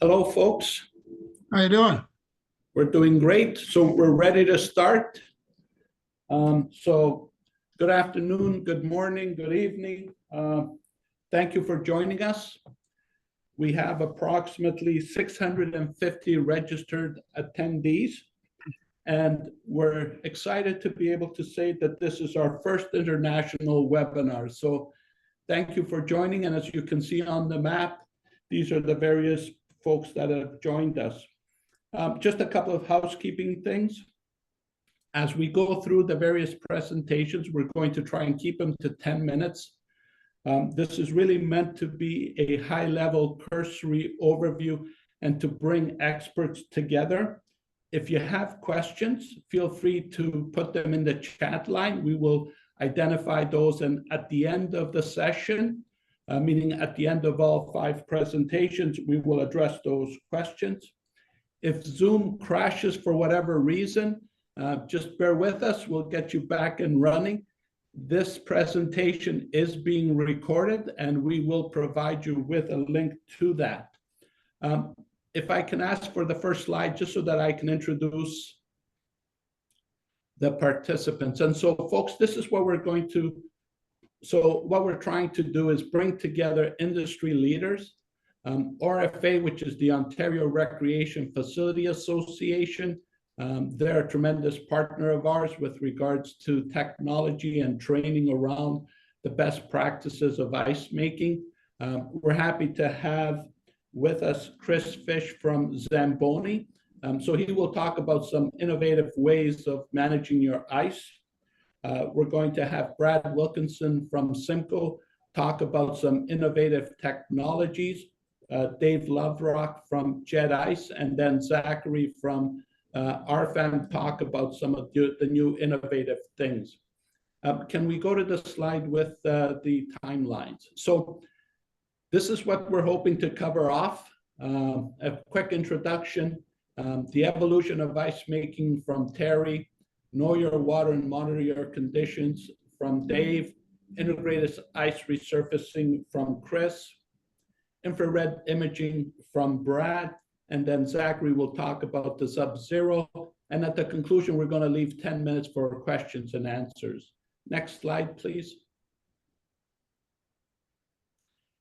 Hello, folks. How you doing? We're doing great. So we're ready to start. So good afternoon, good morning, good evening. Thank you for joining us. We have approximately 650 registered attendees, and we're excited to be able to say that this is our first international webinar. So thank you for joining. And as you can see on the map, these are the various folks that have joined us. Just a couple of housekeeping things. As we go through the various presentations, we're going to try and keep them to 10 minutes. This is really meant to be a high-level cursory overview and to bring experts together. If you have questions, feel free to put them in the chat line. We will identify those, and at the end of the session, meaning at the end of all 5 presentations, we will address those questions. If Zoom crashes for whatever reason, just bear with us. We'll get you back and running. This presentation is being recorded, and we will provide you with a link to that. If I can ask for the first slide, just so that I can introduce the participants. And so, folks, this is what we're going to, what we're trying to do is bring together industry leaders. ORFA, which is the Ontario Recreation Facility Association, they're a tremendous partner of ours with regards to technology and training around the best practices of ice making. We're happy to have with us Chris Fish from ZAMBONI. So he will talk about some innovative ways of managing your ice. We're going to have Brad Wilkinson from CIMCO talk about some innovative technologies. Dave Loverock from Jet Ice, and then Zachary from ORFA talk about some of the new innovative things. Can we go to the slide with the timelines? So this is what we're hoping to cover off. A quick introduction, the evolution of ice making from Terry, know your water and monitor your conditions from Dave, integrated ice resurfacing from Chris, infrared imaging from Brad, and then Zachary will talk about the Sub-Zero. And at the conclusion, we're going to leave 10 minutes for questions and answers. Next slide, please.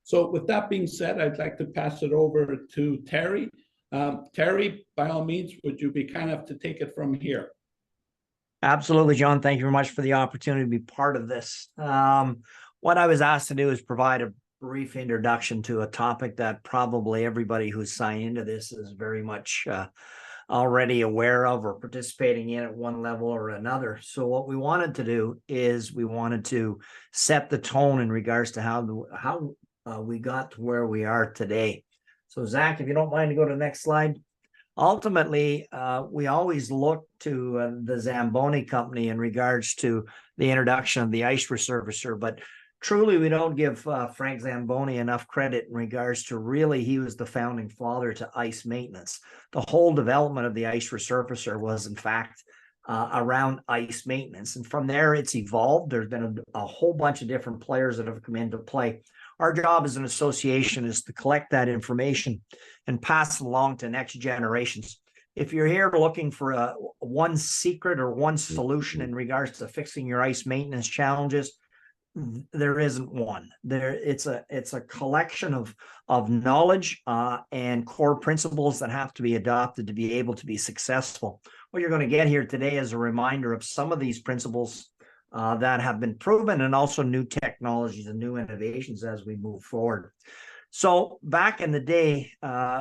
So with that being said, I'd like to pass it over to Terry. Terry, by all means, would you be kind enough to take it from here? Absolutely, John. Thank you very much for the opportunity to be part of this. What I was asked to do is provide a brief introduction to a topic that probably everybody who's signed into this is very much already aware of or participating in at one level or another. So what we wanted to do is we wanted to set the tone in regards to how we got to where we are today. So Zach, if you don't mind to go to the next slide. Ultimately, we always look to the Zamboni company in regards to the introduction of the ice resurfacer, but truly we don't give Frank Zamboni enough credit in regards to really he was the founding father to ice maintenance. The whole development of the ice resurfacer was in fact around ice maintenance, and from there it's evolved. There's been a whole bunch of different players that have come into play. Our job as an association is to collect that information and pass it along to next generations. If you're here looking for one secret or one solution in regards to fixing your ice maintenance challenges, there isn't one. It's a collection of knowledge and core principles that have to be adopted to be able to be successful. What you're going to get here today is a reminder of some of these principles that have been proven, and also new technologies and new innovations as we move forward. So back in the day,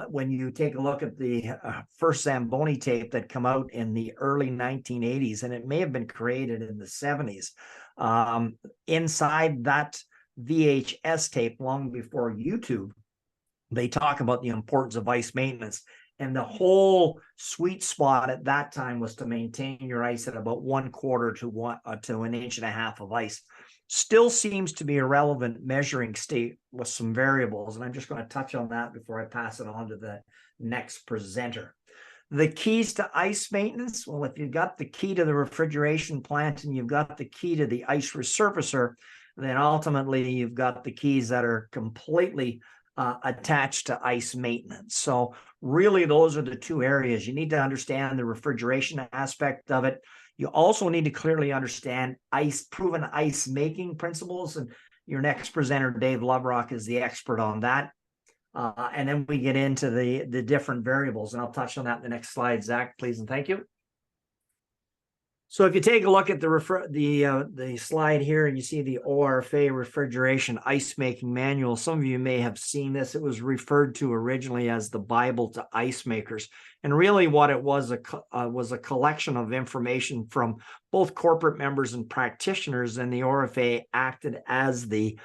when you take a look at the first Zamboni tape that came out in the early 1980s, and it may have been created in the 70s, inside that VHS tape, long before YouTube, they talk about the importance of ice maintenance. And the whole sweet spot at that time was to maintain your ice at about 1/4 to 1.5 inches of ice. Still seems to be a relevant measuring state with some variables. And I'm just going to touch on that before I pass it on to the next presenter. The keys to ice maintenance. Well, if you've got the key to the refrigeration plant and you've got the key to the ice resurfacer, then ultimately you've got the keys that are completely attached to ice maintenance. So really, those are the two areas. You need to understand the refrigeration aspect of it. You also need to clearly understand proven ice making principles. And your next presenter, Dave Loverock, is the expert on that. And then we get into the different variables, and I'll touch on that in the next slide. Zach, please, and thank you. So if you take a look at the slide here and you see the ORFA refrigeration ice making manual, some of you may have seen this. It was referred to originally as the Bible to ice makers. And really what it was a collection of information from both corporate members and practitioners, and the ORFA acted as the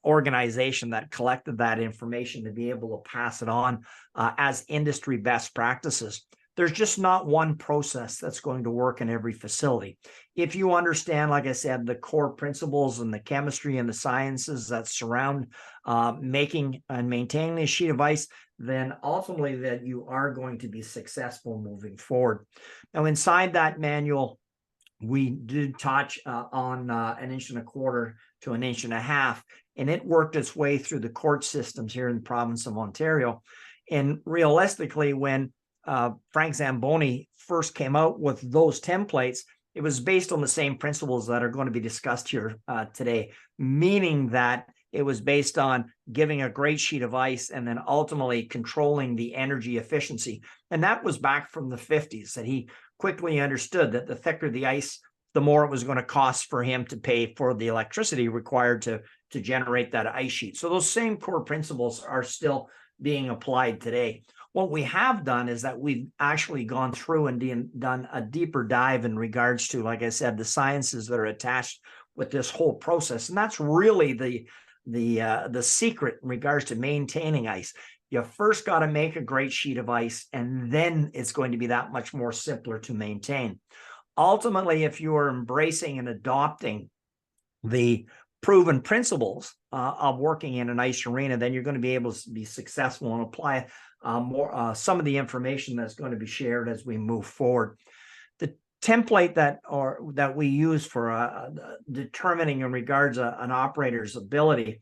organization that collected that information to be able to pass it on as industry best practices. There's just not one process that's going to work in every facility. If you understand, like I said, the core principles and the chemistry and the sciences that surround making and maintaining a sheet of ice, then ultimately that you are going to be successful moving forward. Now, inside that manual, we did touch on 1.25 to 1.5 inches, and it worked its way through the court systems here in the province of Ontario. And realistically, when Frank Zamboni first came out with those templates, it was based on the same principles that are going to be discussed here today, meaning that it was based on giving a great sheet of ice and then ultimately controlling the energy efficiency. And that was back from the 50s, that he quickly understood that the thicker the ice, the more it was going to cost for him to pay for the electricity required to generate that ice sheet. So those same core principles are still being applied today. What we have done is that we've actually gone through and done a deeper dive in regards to, like I said, the sciences that are attached with this whole process. And that's really the secret in regards to maintaining ice. You first got to make a great sheet of ice, and then it's going to be that much more simpler to maintain. Ultimately, if you are embracing and adopting the proven principles of working in an ice arena, then you're going to be able to be successful and apply some of the information that's going to be shared as we move forward. The template that we use for determining in regards to an operator's ability,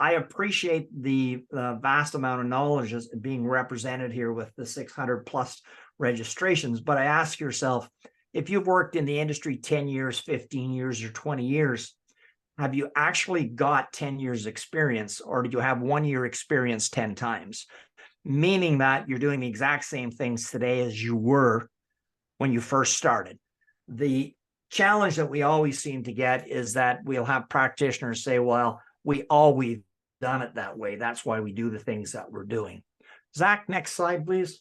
I appreciate the vast amount of knowledge that's being represented here with the 600 plus registrations, but I ask yourself, if you've worked in the industry 10 years, 15 years, or 20 years, have you actually got 10 years experience, or do you have 1 year experience 10 times? Meaning that you're doing the exact same things today as you were when you first started. The challenge that we always seem to get is that we'll have practitioners say, well, we always done it that way. That's why we do the things that we're doing. Zach, next slide, please.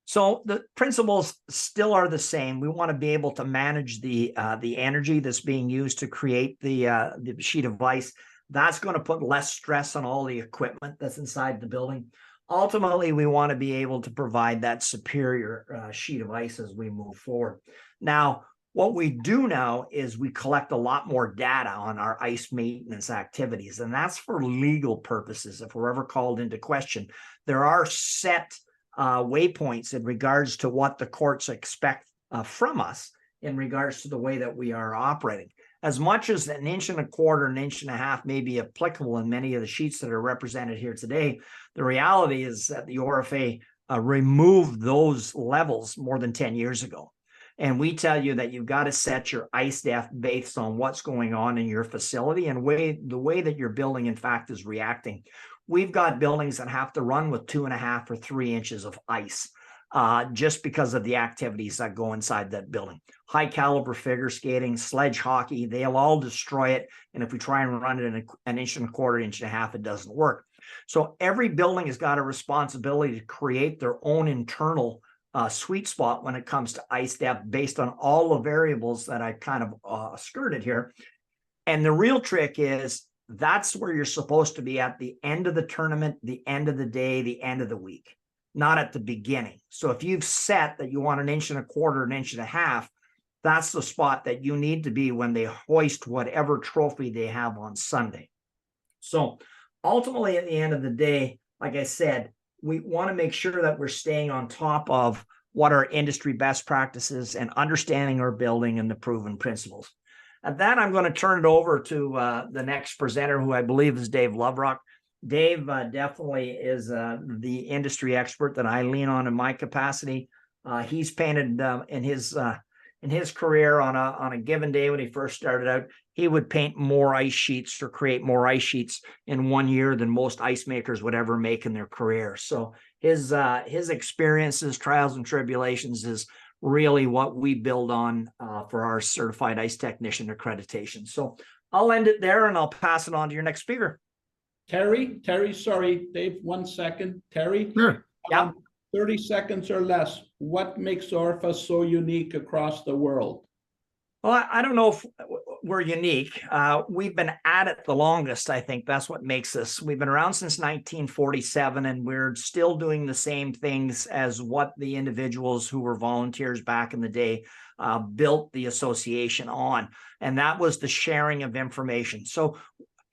So the principles still are the same. We want to be able to manage the energy that's being used to create the sheet of ice. That's going to put less stress on all the equipment that's inside the building. Ultimately, we want to be able to provide that superior sheet of ice as we move forward. Now, what we do now is we collect a lot more data on our ice maintenance activities, and that's for legal purposes. If we're ever called into question, there are set waypoints in regards to what the courts expect from us in regards to the way that we are operating. As much as 1.25 inches, 1.5 inches may be applicable in many of the sheets that are represented here today, the reality is that the ORFA removed those levels more than 10 years ago. And we tell you that you've got to set your ice depth based on what's going on in your facility and the way that your building, in fact, is reacting. We've got buildings that have to run with 2.5 or 3 inches of ice just because of the activities that go inside that building. High caliber figure skating, sledge hockey, they'll all destroy it. And if we try and run it in 1.25 inches, 1.5 inches, it doesn't work. So every building has got a responsibility to create their own internal sweet spot when it comes to ice depth based on all the variables that I kind of skirted here. And the real trick is that's where you're supposed to be at the end of the tournament, the end of the day, the end of the week, not at the beginning. So if you've set that you want 1.25 inches, 1.5 inches, that's the spot that you need to be when they hoist whatever trophy they have on Sunday. So ultimately, at the end of the day, like I said, we want to make sure that we're staying on top of what our industry best practices and understanding our building and the proven principles. At that, I'm going to turn it over to the next presenter, who I believe is Dave Loverock. Dave definitely is the industry expert that I lean on in my capacity. He's painted in his career on a given day when he first started out, he would paint more ice sheets or create more ice sheets in 1 year than most ice makers would ever make in their career. So his experiences, trials and tribulations is really what we build on for our certified ice technician accreditation. So I'll end it there and I'll pass it on to your next speaker. Terry, sorry, Dave, 1 second. Terry? Sure. Yeah. 30 seconds or less. What makes ORFA so unique across the world? Well, I don't know if we're unique. We've been at it the longest. I think that's what makes us. We've been around since 1947, and we're still doing the same things as what the individuals who were volunteers back in the day built the association on. And that was the sharing of information. So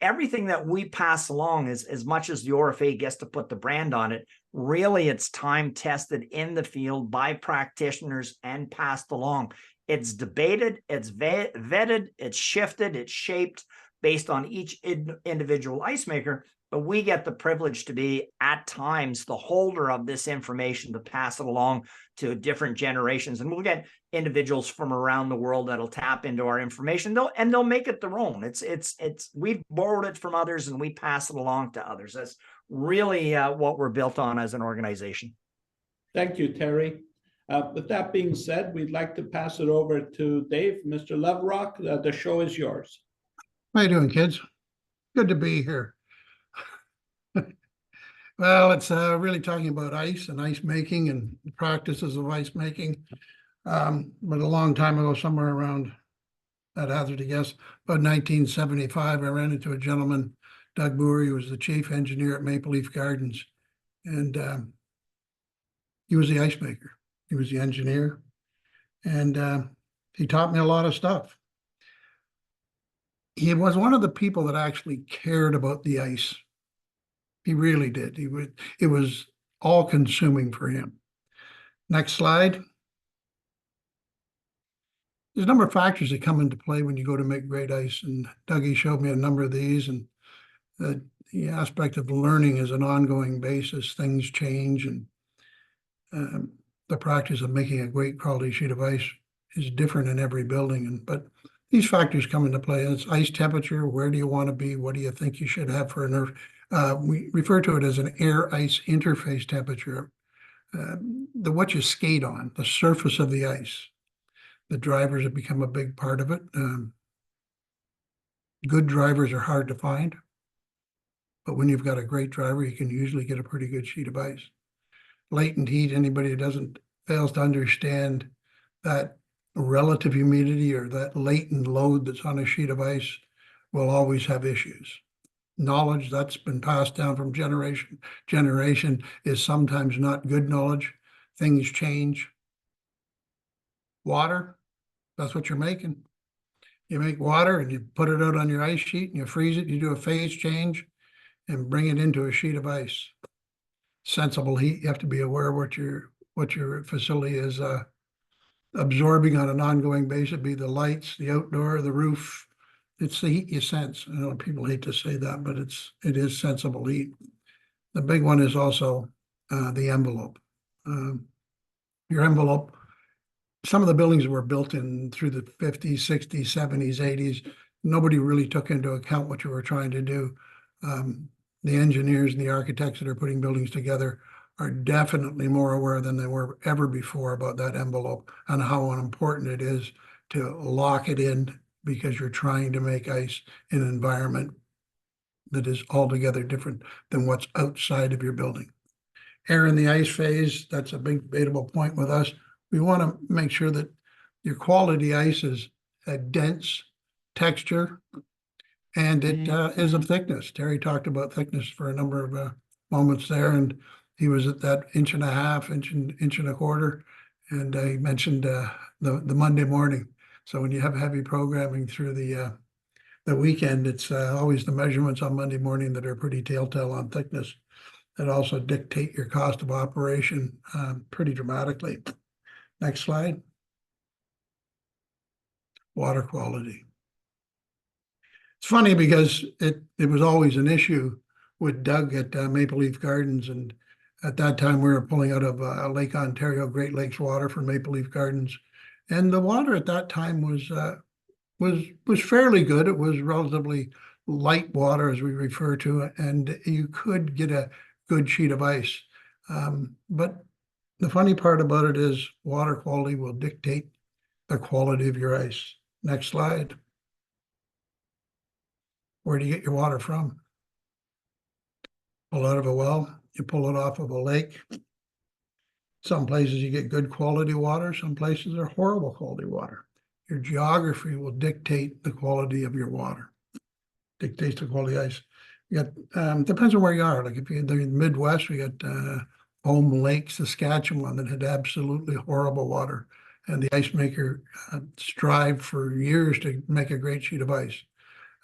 everything that we pass along is, as much as the ORFA gets to put the brand on it, really it's time tested in the field by practitioners and passed along. It's debated, it's vetted, it's shifted, it's shaped based on each individual ice maker, but we get the privilege to be at times the holder of this information to pass it along to different generations. And we'll get individuals from around the world that'll tap into our information, they'll make it their own. We've borrowed it from others and we pass it along to others. That's really what we're built on as an organization. Thank you, Terry. With that being said, we'd like to pass it over to Dave. Mr. Loverock, the show is yours. How you doing, kids? Good to be here. Well, it's really talking about ice and ice making and practices of ice making. But a long time ago, somewhere around, I'd hazard to guess, about 1975, I ran into a gentleman, Doug Boer, who was the chief engineer at Maple Leaf Gardens. And he was the ice maker. He was the engineer. And he taught me a lot of stuff. He was one of the people that actually cared about the ice. He really did. It was all consuming for him. Next slide. There's a number of factors that come into play when you go to make great ice. And Dougie showed me a number of these. And the aspect of learning is an ongoing basis. Things change. And the practice of making a great quality sheet of ice is different in every building. But these factors come into play. It's ice temperature. Where do you want to be? What do you think you should have for an we refer to it as an air-ice interface temperature. What you skate on, the surface of the ice. The drivers have become a big part of it. Good drivers are hard to find. But when you've got a great driver, you can usually get a pretty good sheet of ice. Latent heat, anybody who fails to understand that relative humidity or that latent load that's on a sheet of ice will always have issues. Knowledge that's been passed down from generation to generation is sometimes not good knowledge. Things change. Water, that's what you're making. You make water and you put it out on your ice sheet and you freeze it, you do a phase change and bring it into a sheet of ice. Sensible heat, you have to be aware of what your facility is absorbing on an ongoing basis, be the lights, the outdoor, the roof. It's the heat you sense. I know people hate to say that, but it is sensible heat. The big one is also the envelope. Your envelope, some of the buildings were built in through the 50s, 60s, 70s, 80s. Nobody really took into account what you were trying to do. The engineers and the architects that are putting buildings together are definitely more aware than they were ever before about that envelope and how important it is to lock it in because you're trying to make ice in an environment that is altogether different than what's outside of your building. Air in the ice phase, that's a big debatable point with us. We want to make sure that your quality ice is a dense texture and it is of thickness. Terry talked about thickness for a number of moments there, and he was at that 1.5 inches, inch and a quarter, and he mentioned the Monday morning. So when you have heavy programming through the weekend, it's always the measurements on Monday morning that are pretty telltale on thickness that also dictate your cost of operation pretty dramatically. Next slide. Water quality. It's funny because it was always an issue with Doug at Maple Leaf Gardens, and at that time we were pulling out of Lake Ontario, Great Lakes water for Maple Leaf Gardens, and the water at that time was fairly good. It was relatively light water, as we refer to it, and you could get a good sheet of ice. But the funny part about it is water quality will dictate the quality of your ice. Next slide. Where do you get your water from? Pull out of a well, you pull it off of a lake. Some places you get good quality water, some places are horrible quality water. Your geography will dictate the quality of your water, dictates the quality of ice. You got, depends on where you are. Like if you're in the Midwest, we got Home Lake, Saskatchewan, that had absolutely horrible water. And the ice maker strived for years to make a great sheet of ice.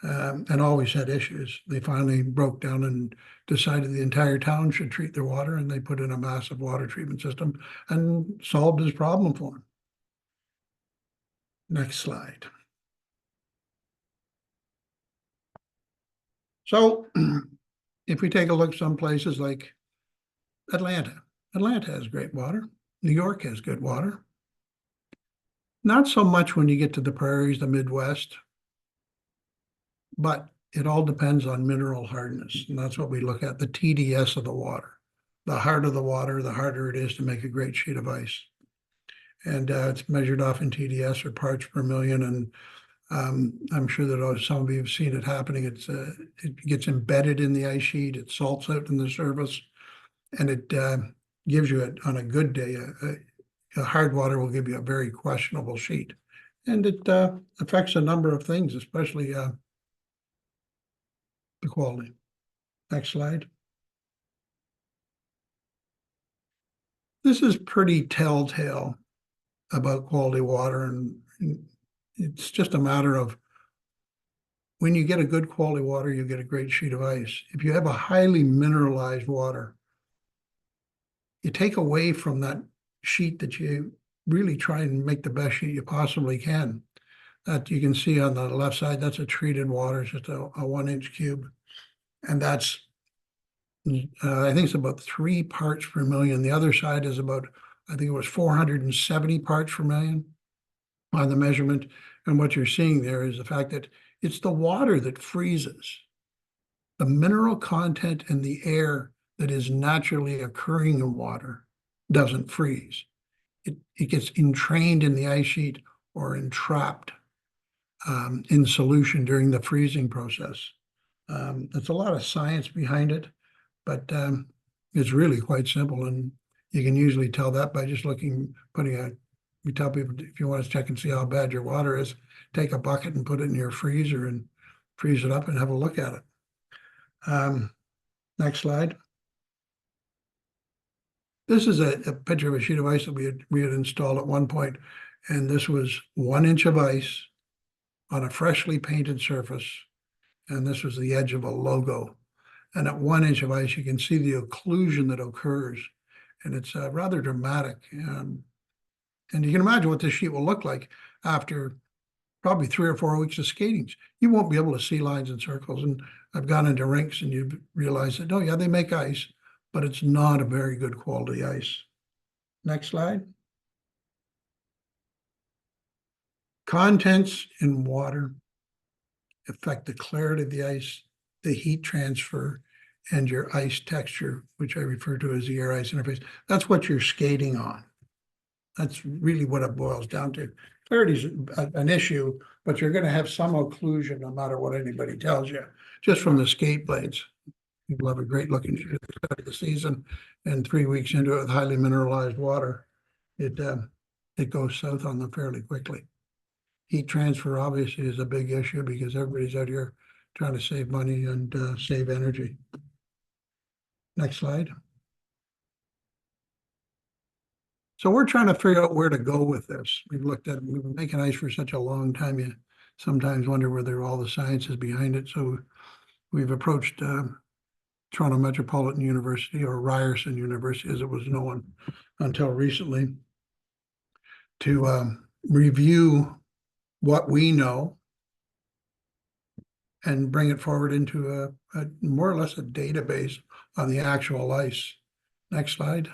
And always had issues. They finally broke down and decided the entire town should treat their water, and they put in a massive water treatment system and solved his problem for him. Next slide. So if we take a look some places like Atlanta has great water. New York has good water. Not so much when you get to the prairies, the Midwest, but it all depends on mineral hardness. And that's what we look at, the TDS of the water. The harder the water, the harder it is to make a great sheet of ice. And it's measured off in TDS, or parts per million. And I'm sure that some of you have seen it happening. It gets embedded in the ice sheet, it salts out in the surface, and it gives you, on a good day, a hard water will give you a very questionable sheet. And it affects a number of things, especially the quality. Next slide. This is pretty telltale about quality water, and it's just a matter of when you get a good quality water, you get a great sheet of ice. If you have a highly mineralized water, you take away from that sheet that you really try and make the best sheet you possibly can. That you can see on the left side, that's a treated water, it's just a 1 inch cube. And that's, I think it's about 3 parts per million. The other side is about, I think it was 470 parts per million on the measurement. And what you're seeing there is the fact that it's the water that freezes. The mineral content in the air that is naturally occurring in water doesn't freeze. It gets entrained in the ice sheet or entrapped in solution during the freezing process. There's a lot of science behind it, but it's really quite simple, and you can usually tell that by just we tell people, if you want to check and see how bad your water is, take a bucket and put it in your freezer and freeze it up and have a look at it. Next slide. This is a picture of a sheet of ice that we had installed at one point, and this was 1 inch of ice on a freshly painted surface, and this was the edge of a logo. And at 1 inch of ice, you can see the occlusion that occurs, and it's rather dramatic. And you can imagine what this sheet will look like after probably 3 or 4 weeks of skating. You won't be able to see lines and circles. And I've gone into rinks, and you realize that, oh yeah, they make ice, but it's not a very good quality ice. Next slide. Contents in water affect the clarity of the ice, the heat transfer, and your ice texture, which I refer to as the air-ice interface. That's what you're skating on. That's really what it boils down to. Clarity is an issue, but you're going to have some occlusion no matter what anybody tells you, just from the skate blades. People have a great looking sheet at the start of the season, and 3 weeks into it with highly mineralized water, it goes south on them fairly quickly. Heat transfer obviously is a big issue because everybody's out here trying to save money and save energy. Next slide. So we're trying to figure out where to go with this. We've been making ice for such a long time, you sometimes wonder whether all the science is behind it. So we've approached Toronto Metropolitan University, or Ryerson University as it was known until recently, to review what we know and bring it forward into a more or less a database on the actual ice. Next slide.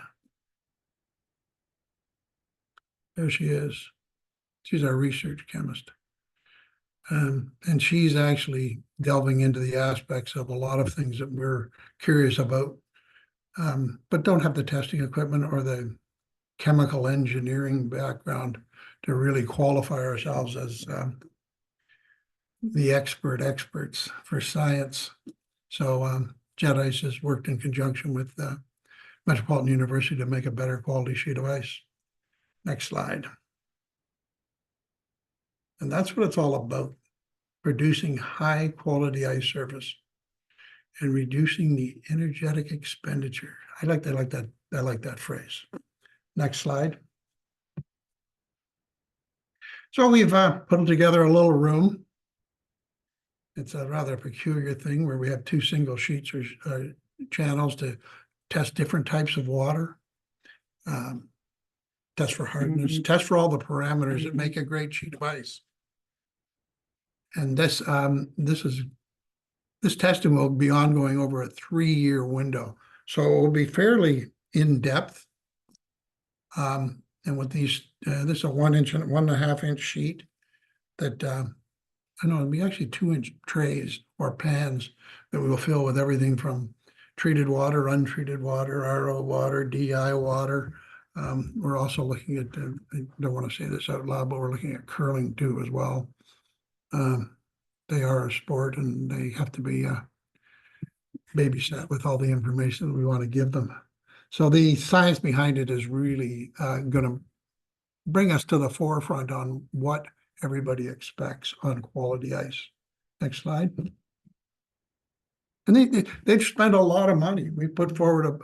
There she is. She's our research chemist. And she's actually delving into the aspects of a lot of things that we're curious about, but don't have the testing equipment or the chemical engineering background to really qualify ourselves as the experts for science. So Jet Ice has worked in conjunction with Metropolitan University to make a better quality sheet of ice. Next slide. And that's what it's all about, producing high quality ice surface and reducing the energetic expenditure. I like that phrase. Next slide. So we've put together a little room. It's a rather peculiar thing where we have two single sheets or channels to test different types of water, test for hardness, test for all the parameters that make a great sheet of ice. And this testing will be ongoing over a 3-year window, so it will be fairly in depth. And with these, this is a 1 inch and 1.5 inch sheet that I know it'll be actually 2-inch trays or pans that we will fill with everything from treated water, untreated water, RO water, DI water. We're also looking at, I don't want to say this out loud, but we're looking at curling too as well. They are a sport and they have to be babysat with all the information that we want to give them. So the science behind it is really going to bring us to the forefront on what everybody expects on quality ice. Next slide. And they've spent a lot of money. We put forward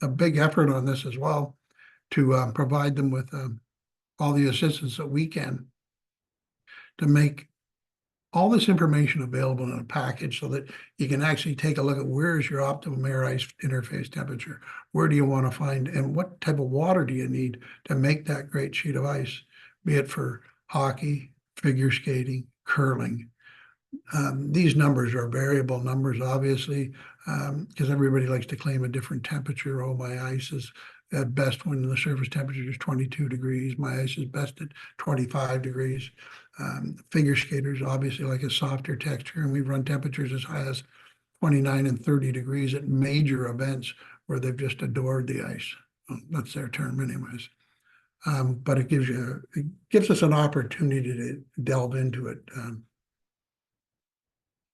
a big effort on this as well to provide them with all the assistance that we can to make all this information available in a package so that you can actually take a look at where is your optimum air ice interface temperature, where do you want to find, and what type of water do you need to make that great sheet of ice, be it for hockey, figure skating, curling. These numbers are variable numbers, obviously, because everybody likes to claim a different temperature. Oh, my ice is at best when the surface temperature is 22 degrees. My ice is best at 25 degrees. Figure skaters obviously like a softer texture, and we run temperatures as high as 29 and 30 degrees at major events where they've just adored the ice. Well, that's their term anyways. But it gives us an opportunity to delve into it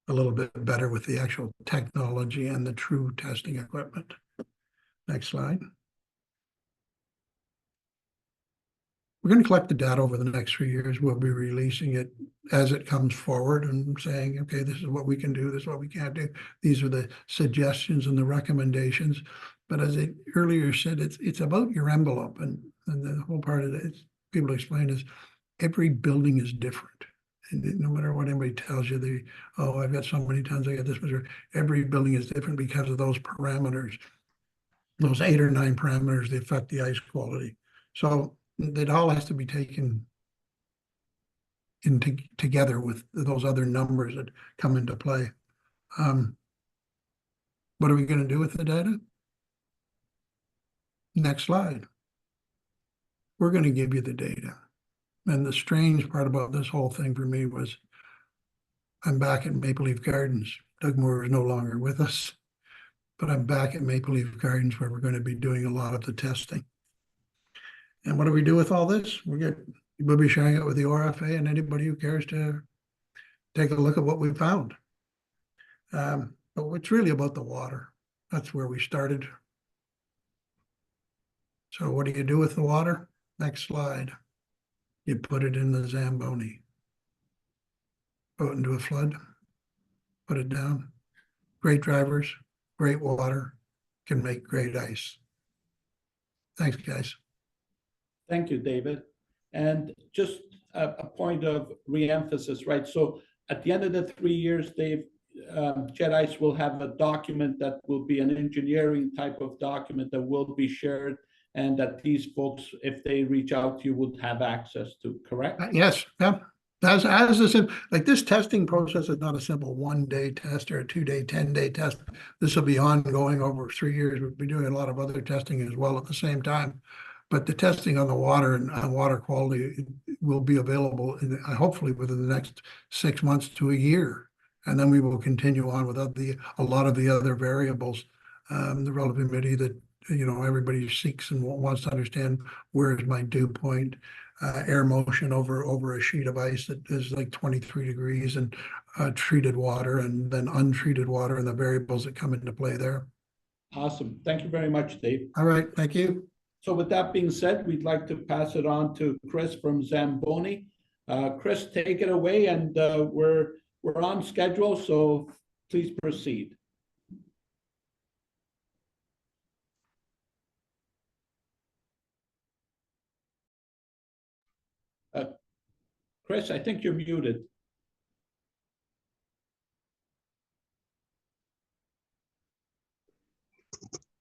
a little bit better with the actual technology and the true testing equipment. Next slide. We're going to collect the data over the next 3 years. We'll be releasing it as it comes forward and saying, okay, this is what we can do, this is what we can't do. These are the suggestions and the recommendations. But as I earlier said, it's about your envelope, and the whole part of it, people explain, is every building is different. And no matter what anybody tells you, oh, I've got so many tons, I got this much. Every building is different because of those parameters, those 8 or 9 parameters that affect the ice quality. So that all has to be taken together with those other numbers that come into play. What are we going to do with the data? Next slide. We're going to give you the data. And the strange part about this whole thing for me was I'm back at Maple Leaf Gardens. Doug Moore is no longer with us, but I'm back at Maple Leaf Gardens where we're going to be doing a lot of the testing. And what do we do with all this? We'll be sharing it with the ORFA and anybody who cares to take a look at what we found. But it's really about the water. That's where we started. So what do you do with the water? Next slide. You put it in the ZAMBONI. Go into a flood, put it down. Great drivers, great water, can make great ice. Thanks, guys. Thank you, David. And just a point of re-emphasis, right? So at the end of the 3 years, Dave, Jet Ice will have a document that will be an engineering type of document that will be shared, and that these folks, if they reach out to you, would have access to, correct? Yes, yeah. As a like this testing process is not a simple 1-day test or a 2-day, 10-day test. This will be ongoing over 3 years. We'll be doing a lot of other testing as well at the same time. But the testing on the water and water quality will be available hopefully within the next 6 months to a year. And then we will continue on with a lot of the other variables, the relative humidity that, everybody seeks and wants to understand where is my dew point, air motion over a sheet of ice that is like 23 degrees, and treated water and then untreated water, and the variables that come into play there. Awesome. Thank you very much, Dave. All right, thank you. So with that being said, we'd like to pass it on to Chris from Zamboni. Chris, take it away, and we're on schedule, so please proceed. Chris, I think you're muted.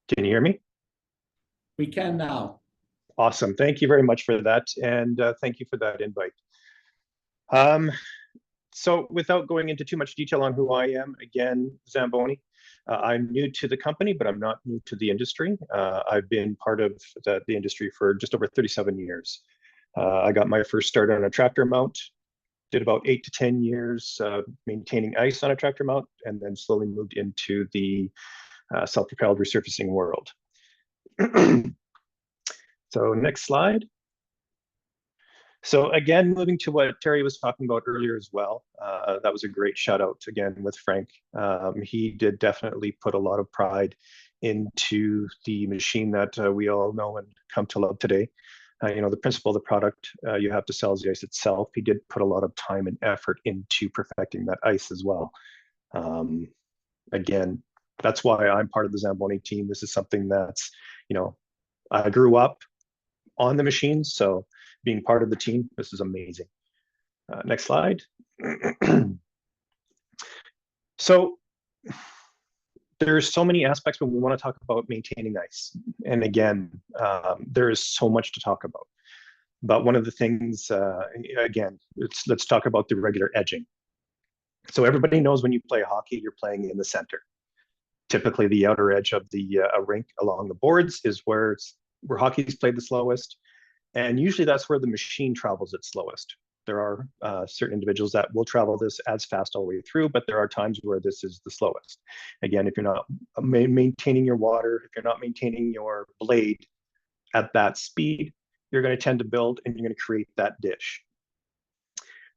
Can you hear me? We can now. Awesome. Thank you very much for that. And thank you for that invite. So without going into too much detail on who I am, again, Zamboni, I'm new to the company, but I'm not new to the industry. I've been part of the industry for just over 37 years. I got my first start on a tractor mount, did about 8 to 10 years maintaining ice on a tractor mount, and then slowly moved into the self-propelled resurfacing world. So next slide. So again, moving to what Terry was talking about earlier as well, that was a great shout out again with Frank. He did definitely put a lot of pride into the machine that we all know and come to love today. The principle of the product you have to sell is the ice itself. He did put a lot of time and effort into perfecting that ice as well. Again, that's why I'm part of the Zamboni team. This is something that's, I grew up on the machine, so being part of the team, this is amazing. Next slide. So there's so many aspects when we want to talk about maintaining ice. And again, there is so much to talk about. But one of the things, again, let's talk about the regular edging. So everybody knows when you play hockey, you're playing in the center. Typically, the outer edge of the rink along the boards is where hockey is played the slowest. And usually that's where the machine travels its slowest. There are certain individuals that will travel this as fast all the way through, but there are times where this is the slowest. Again, if you're not maintaining your water, if you're not maintaining your blade at that speed, you're going to tend to build and you're going to create that dish.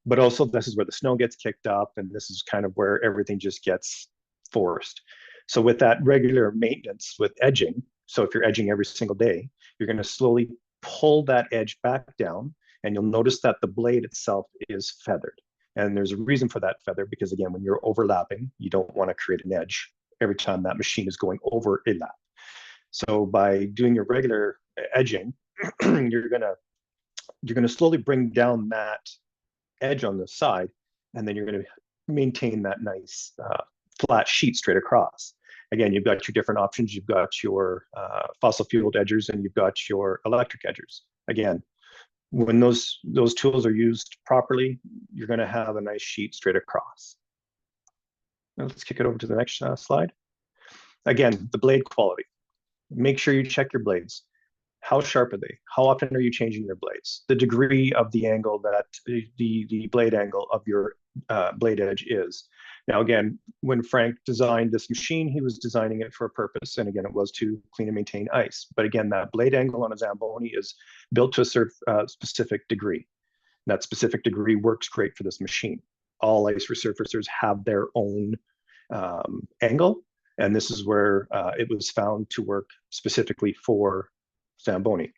But also this is where the snow gets kicked up, and this is kind of where everything just gets forced. So with that regular maintenance with edging, so if you're edging every single day, you're going to slowly pull that edge back down, and you'll notice that the blade itself is feathered. And there's a reason for that feather, because again, when you're overlapping, you don't want to create an edge every time that machine is going over a lap. So by doing your regular edging, you're gonna slowly bring down that edge on the side, and then you're going to maintain that nice flat sheet straight across. Again, you've got your different options. You've got your fossil fueled edgers, and you've got your electric edgers. Again, when those tools are used properly, you're going to have a nice sheet straight across. Now let's kick it over to the next slide. Again, the blade quality. Make sure you check your blades. How sharp are they? How often are you changing your blades? The degree of the angle that the blade angle of your blade edge is. Now, again, when Frank designed this machine, he was designing it for a purpose. And again, it was to clean and maintain ice. But again, that blade angle on a Zamboni is built to a specific degree. And that specific degree works great for this machine. All ice resurfacers have their own angle. And this is where it was found to work specifically for Zamboni.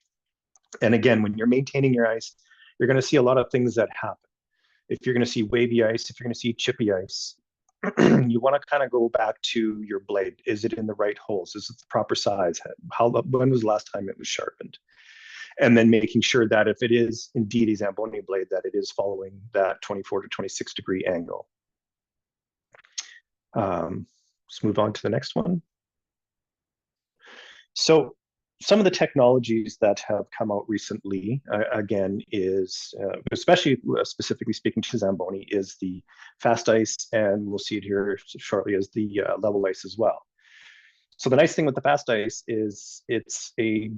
And again, when you're maintaining your ice, you're going to see a lot of things that happen. If you're going to see wavy ice, if you're going to see chippy ice, you want to kind of go back to your blade. Is it in the right holes? Is it the proper size? When was the last time it was sharpened? And then making sure that if it is indeed a Zamboni blade, that it is following that 24 to 26 degree angle. Let's move on to the next one. So some of the technologies that have come out recently, again, is especially specifically speaking to Zamboni, is the fast ice, and we'll see it here shortly as the level ice as well. So the nice thing with the fast ice is it's a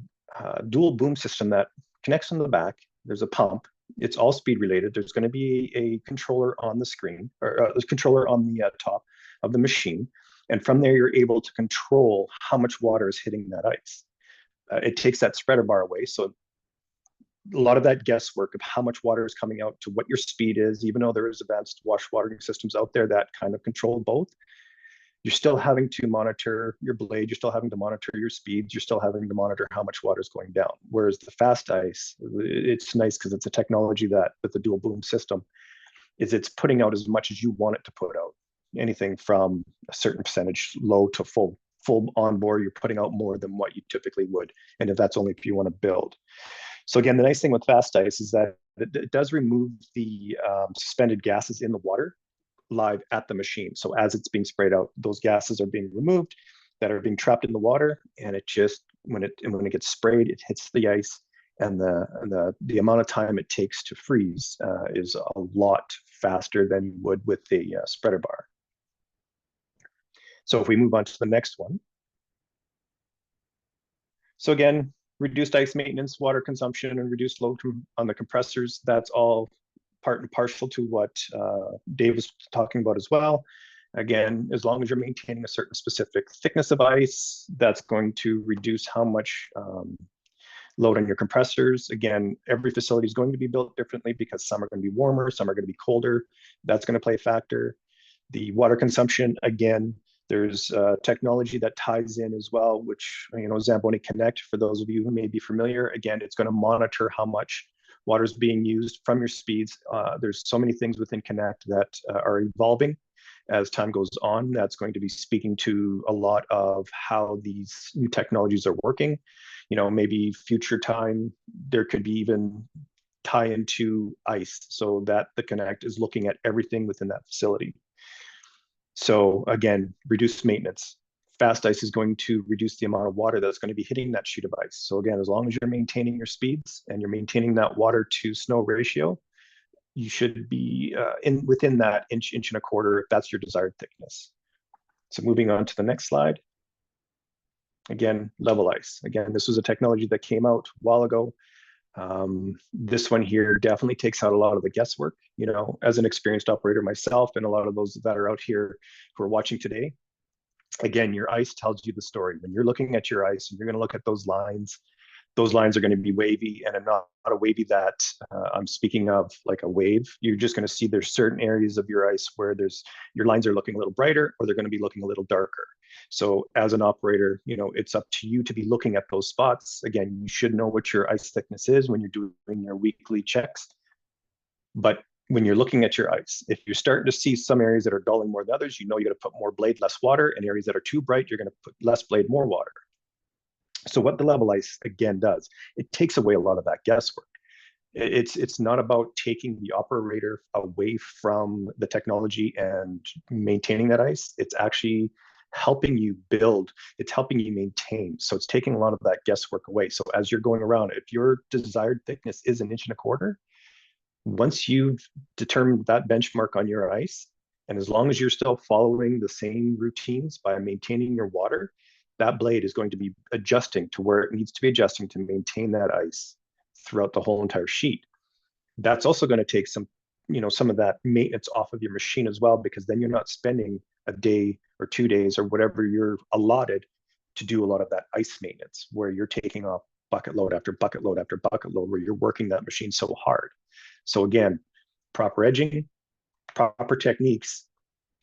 dual boom system that connects on the back. There's a pump. It's all speed related. There's going to be a controller on the screen, or a controller on the top of the machine. And from there, you're able to control how much water is hitting that ice. It takes that spreader bar away. So a lot of that guesswork of how much water is coming out to what your speed is, even though there is advanced wash watering systems out there that kind of control both, you're still having to monitor your blade, you're still having to monitor your speeds, you're still having to monitor how much water is going down. Whereas the fast ice, it's nice because it's a technology that with the dual boom system is it's putting out as much as you want it to put out. Anything from a certain percentage low to full on board, you're putting out more than what you typically would. And if that's only if you want to build. So again, the nice thing with fast ice is that it does remove the suspended gases in the water live at the machine. So as it's being sprayed out, those gases are being removed that are being trapped in the water, and it just when it gets sprayed, it hits the ice, and the amount of time it takes to freeze is a lot faster than you would with the spreader bar. So if we move on to the next one. So again, reduced ice maintenance, water consumption, and reduced load on the compressors, that's all part and parcel to what Dave was talking about as well. Again, as long as you're maintaining a certain specific thickness of ice, that's going to reduce how much load on your compressors. Again, every facility is going to be built differently because some are going to be warmer, some are going to be colder. That's going to play a factor. The water consumption, again, there's technology that ties in as well, which, Zamboni Connect, for those of you who may be familiar, again, it's going to monitor how much water is being used from your speeds. There's so many things within Connect that are evolving as time goes on. That's going to be speaking to a lot of how these new technologies are working. Maybe future time, there could be even tie into ice so that the Connect is looking at everything within that facility. So again, reduced maintenance. Fast ice is going to reduce the amount of water that's going to be hitting that sheet of ice. So again, as long as you're maintaining your speeds and you're maintaining that water to snow ratio, you should be within that inch and a quarter if that's your desired thickness. So moving on to the next slide. Again, level ice. Again, this was a technology that came out a while ago. This one here definitely takes out a lot of the guesswork. As an experienced operator myself, and a lot of those that are out here who are watching today, again, your ice tells you the story. When you're looking at your ice and you're going to look at those lines are going to be wavy, and not a wavy that I'm speaking of like a wave. You're just going to see there's certain areas of your ice where your lines are looking a little brighter, or they're going to be looking a little darker. So as an operator, it's up to you to be looking at those spots. Again, you should know what your ice thickness is when you're doing your weekly checks. But when you're looking at your ice, if you're starting to see some areas that are dulling more than others, you got to put more blade, less water, and areas that are too bright, you're going to put less blade, more water. So what the level ice again does, it takes away a lot of that guesswork. It's not about taking the operator away from the technology and maintaining that ice. It's actually helping you build, it's helping you maintain. So it's taking a lot of that guesswork away. So as you're going around, if your desired thickness is 1.25 inches, once you've determined that benchmark on your ice, and as long as you're still following the same routines by maintaining your water, that blade is going to be adjusting to where it needs to be adjusting to maintain that ice throughout the whole entire sheet. That's also going to take some of that maintenance off of your machine as well, because then you're not spending a day or 2 days or whatever you're allotted to do a lot of that ice maintenance, where you're taking off bucket load after bucket load after bucket load, where you're working that machine so hard. So again, proper edging, proper techniques,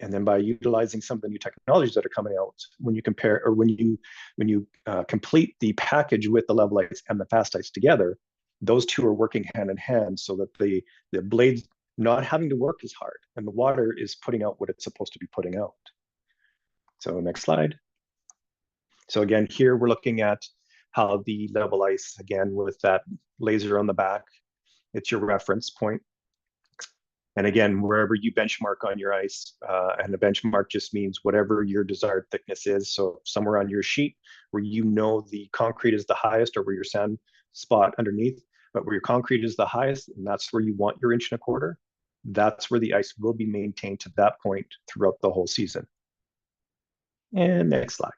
and then by utilizing some of the new technologies that are coming out, when you compare, or when you complete the package with the level ice and the fast ice together, those two are working hand in hand, so that the blades not having to work as hard, and the water is putting out what it's supposed to be putting out. So next slide. So again, here we're looking at how the level ice, again, with that laser on the back, it's your reference point. And again, wherever you benchmark on your ice, and the benchmark just means whatever your desired thickness is. So somewhere on your sheet where you know the concrete is the highest, or where your sand spot underneath, but where your concrete is the highest, and that's where you want your 1.25 inch, that's where the ice will be maintained to that point throughout the whole season. And next slide.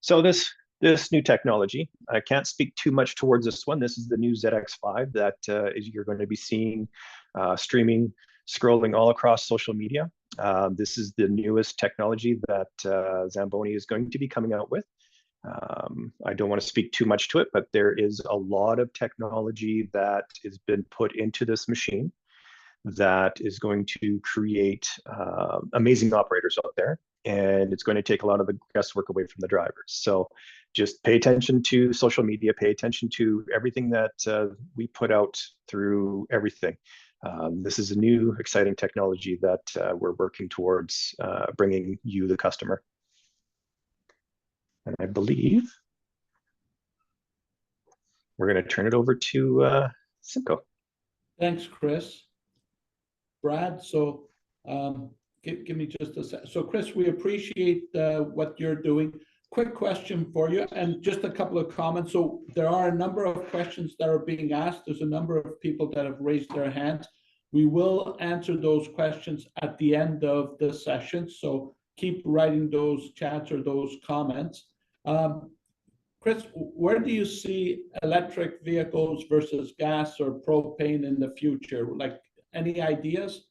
So this new technology, I can't speak too much towards this one. This is the new ZX5 that you're going to be seeing streaming, scrolling all across social media. This is the newest technology that Zamboni is going to be coming out with. I don't want to speak too much to it, but there is a lot of technology that has been put into this machine that is going to create amazing operators out there. And it's going to take a lot of the guesswork away from the drivers. So just pay attention to social media, pay attention to everything that we put out through everything. This is a new, exciting technology that we're working towards bringing you, the customer. And I believe we're going to turn it over to CIMCO. Thanks, Chris. Brad, so give me just a sec. So Chris, we appreciate what you're doing. Quick question for you, and just a couple of comments. So there are a number of questions that are being asked. There's a number of people that have raised their hands. We will answer those questions at the end of the session. So keep writing those chats or those comments. Chris, where do you see electric vehicles versus gas or propane in the future? Like, any ideas?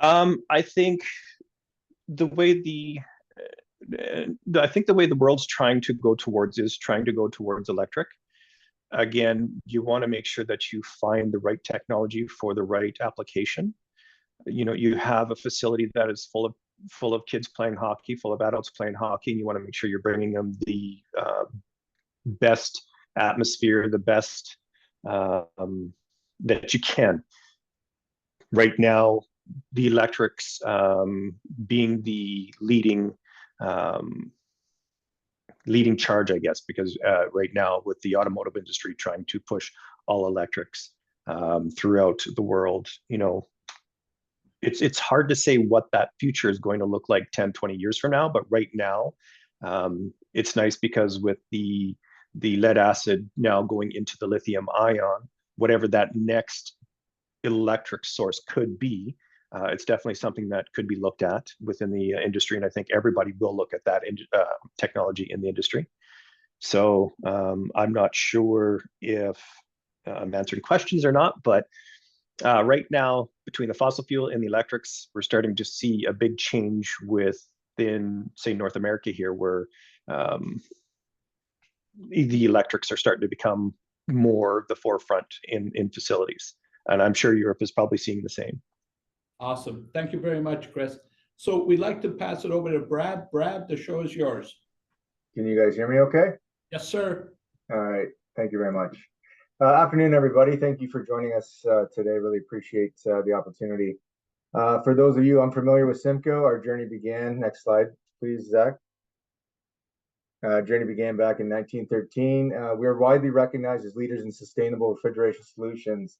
I think the way the world's trying to go towards electric. Again, you want to make sure that you find the right technology for the right application. You know, you have a facility that is full of kids playing hockey, full of adults playing hockey, and you want to make sure you're bringing them the best atmosphere, the best that you can. Right now, the electrics being the leading charge, I guess, because right now with the automotive industry trying to push all electrics throughout the world, you know, it's hard to say what that future is going to look like 10, 20 years from now. But right now, it's nice because with the lead acid now going into the lithium ion, whatever that next electric source could be, it's definitely something that could be looked at within the industry. And I think everybody will look at that technology in the industry. So I'm not sure if I'm answering questions or not, but right now, between the fossil fuel and the electrics, we're starting to see a big change within, say, North America here, where the electrics are starting to become more the forefront in facilities. And I'm sure Europe is probably seeing the same. Awesome. Thank you very much, Chris. So we'd like to pass it over to Brad. Brad, the show is yours. Can you guys hear me okay? Yes, sir. All right. Thank you very much. Afternoon, everybody. Thank you for joining us today. Really appreciate the opportunity. For those of you unfamiliar with CIMCO, our journey began, next slide, please, Zach. Journey began back in 1913. We are widely recognized as leaders in sustainable refrigeration solutions.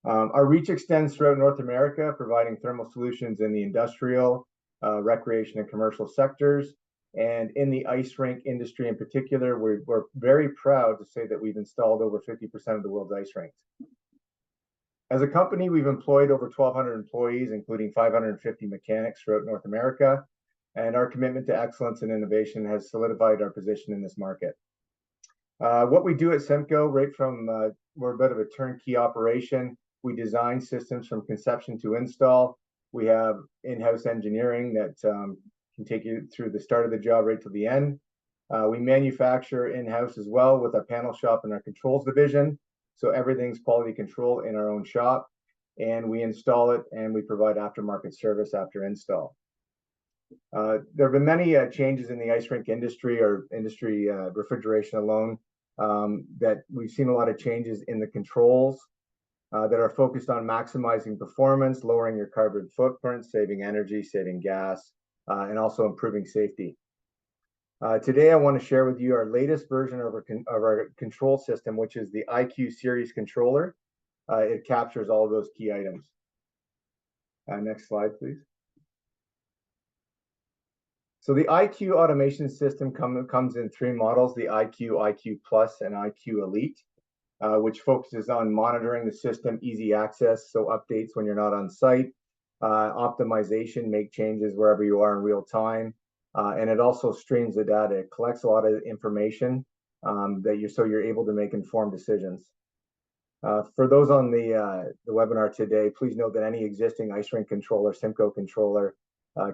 Our reach extends throughout North America, providing thermal solutions in the industrial, recreation, and commercial sectors. And in the ice rink industry in particular, we're very proud to say that we've installed over 50% of the world's ice rinks. As a company, we've employed over 1,200 employees, including 550 mechanics throughout North America. And our commitment to excellence and innovation has solidified our position in this market. What we do at CIMCO, right from, we're a bit of a turnkey operation. We design systems from conception to install. We have in-house engineering that can take you through the start of the job right to the end. We manufacture in-house as well with our panel shop and our controls division. So everything's quality control in our own shop. And we install it and we provide aftermarket service after install. There have been many changes in the ice rink industry or industry refrigeration alone, that we've seen a lot of changes in the controls that are focused on maximizing performance, lowering your carbon footprint, saving energy, saving gas, and also improving safety. Today, I want to share with you our latest version of our control system, which is the IQ series controller. it captures all of those key items. Next slide, please. So the IQ automation system comes in 3 models, the IQ, IQ Plus, and IQ Elite, which focuses on monitoring the system, easy access, so updates when you're not on site, optimization, make changes wherever you are in real time, and it also streams the data. It collects a lot of information so you're able to make informed decisions. For those on the webinar today, please note that any existing ice rink controller, CIMCO controller,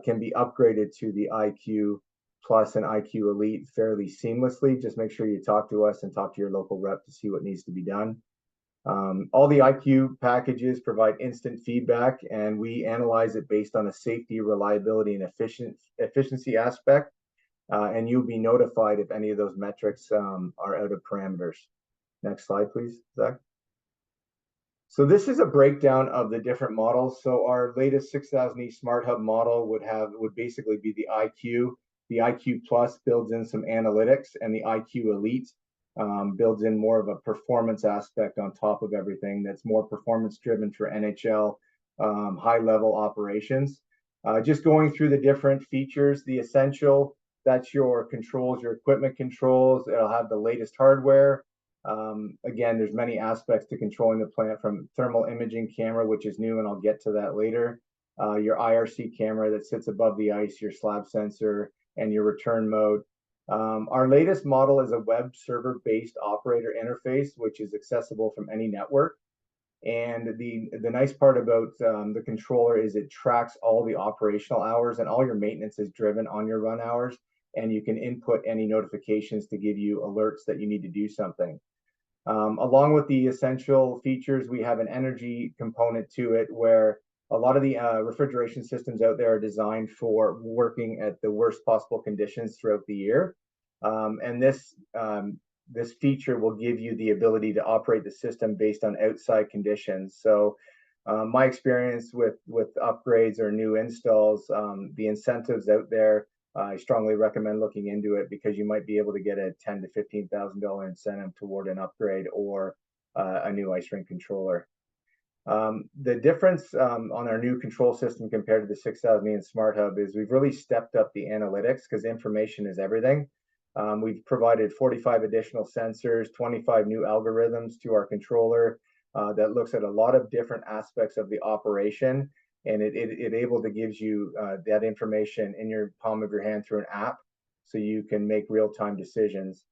can be upgraded to the IQ Plus and IQ Elite fairly seamlessly. Just make sure you talk to us and talk to your local rep to see what needs to be done. All the IQ packages provide instant feedback, and we analyze it based on a safety, reliability, and efficiency aspect. And you'll be notified if any of those metrics are out of parameters. Next slide, please, Zach. So this is a breakdown of the different models. So our latest 6000E Smart Hub model would basically be the IQ. The IQ Plus builds in some analytics, and the IQ Elite builds in more of a performance aspect on top of everything that's more performance driven for NHL high level operations. Just going through the different features, the Essential, that's your controls, your equipment controls. It'll have the latest hardware. Again, there's many aspects to controlling the plant, from thermal imaging camera, which is new, and I'll get to that later. Your IRC camera that sits above the ice, your slab sensor, and your return mode. Our latest model is a web server-based operator interface, which is accessible from any network. And the nice part about the controller is it tracks all the operational hours, and all your maintenance is driven on your run hours, and you can input any notifications to give you alerts that you need to do something. Along with the Essential features, we have an energy component to it, where a lot of the refrigeration systems out there are designed for working at the worst possible conditions throughout the year. And this feature will give you the ability to operate the system based on outside conditions. So my experience with upgrades or new installs, the incentives out there, I strongly recommend looking into it, because you might be able to get a $10,000 to $15,000 incentive toward an upgrade or a new ice rink controller. The difference on our new control system compared to the 6000E and Smart Hub is we've really stepped up the analytics, because information is everything. We've provided 45 additional sensors, 25 new algorithms to our controller that looks at a lot of different aspects of the operation, and it able to gives you that information in your palm of your hand through an app, so you can make real-time decisions.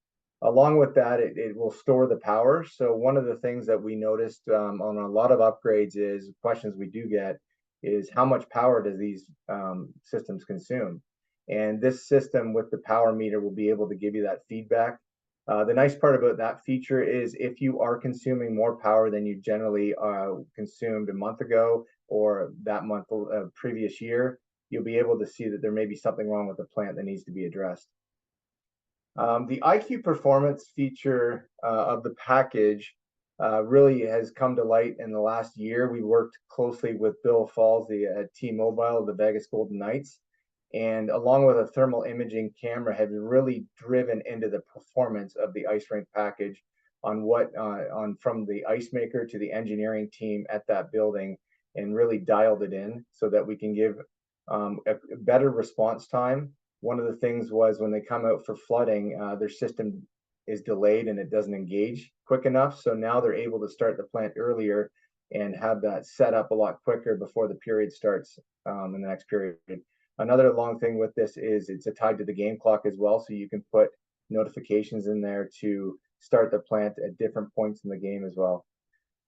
Along with that, it will store the power. So one of the things that we noticed on a lot of upgrades is questions we do get is how much power does these systems consume? And this system with the power meter will be able to give you that feedback. The nice part about that feature is if you are consuming more power than you generally consumed a month ago or that month previous year, you'll be able to see that there may be something wrong with the plant that needs to be addressed. The IQ performance feature of the package really has come to light in the last year. We worked closely with Bill Falls, the T-Mobile, the Vegas Golden Knights, and along with a thermal imaging camera, have really driven into the performance of the ice rink package on from the ice maker to the engineering team at that building, and really dialed it in so that we can give a better response time. One of the things was when they come out for flooding, their system is delayed and it doesn't engage quick enough. So now they're able to start the plant earlier and have that set up a lot quicker before the period starts in the next period. Another long thing with this is it's tied to the game clock as well. So you can put notifications in there to start the plant at different points in the game as well.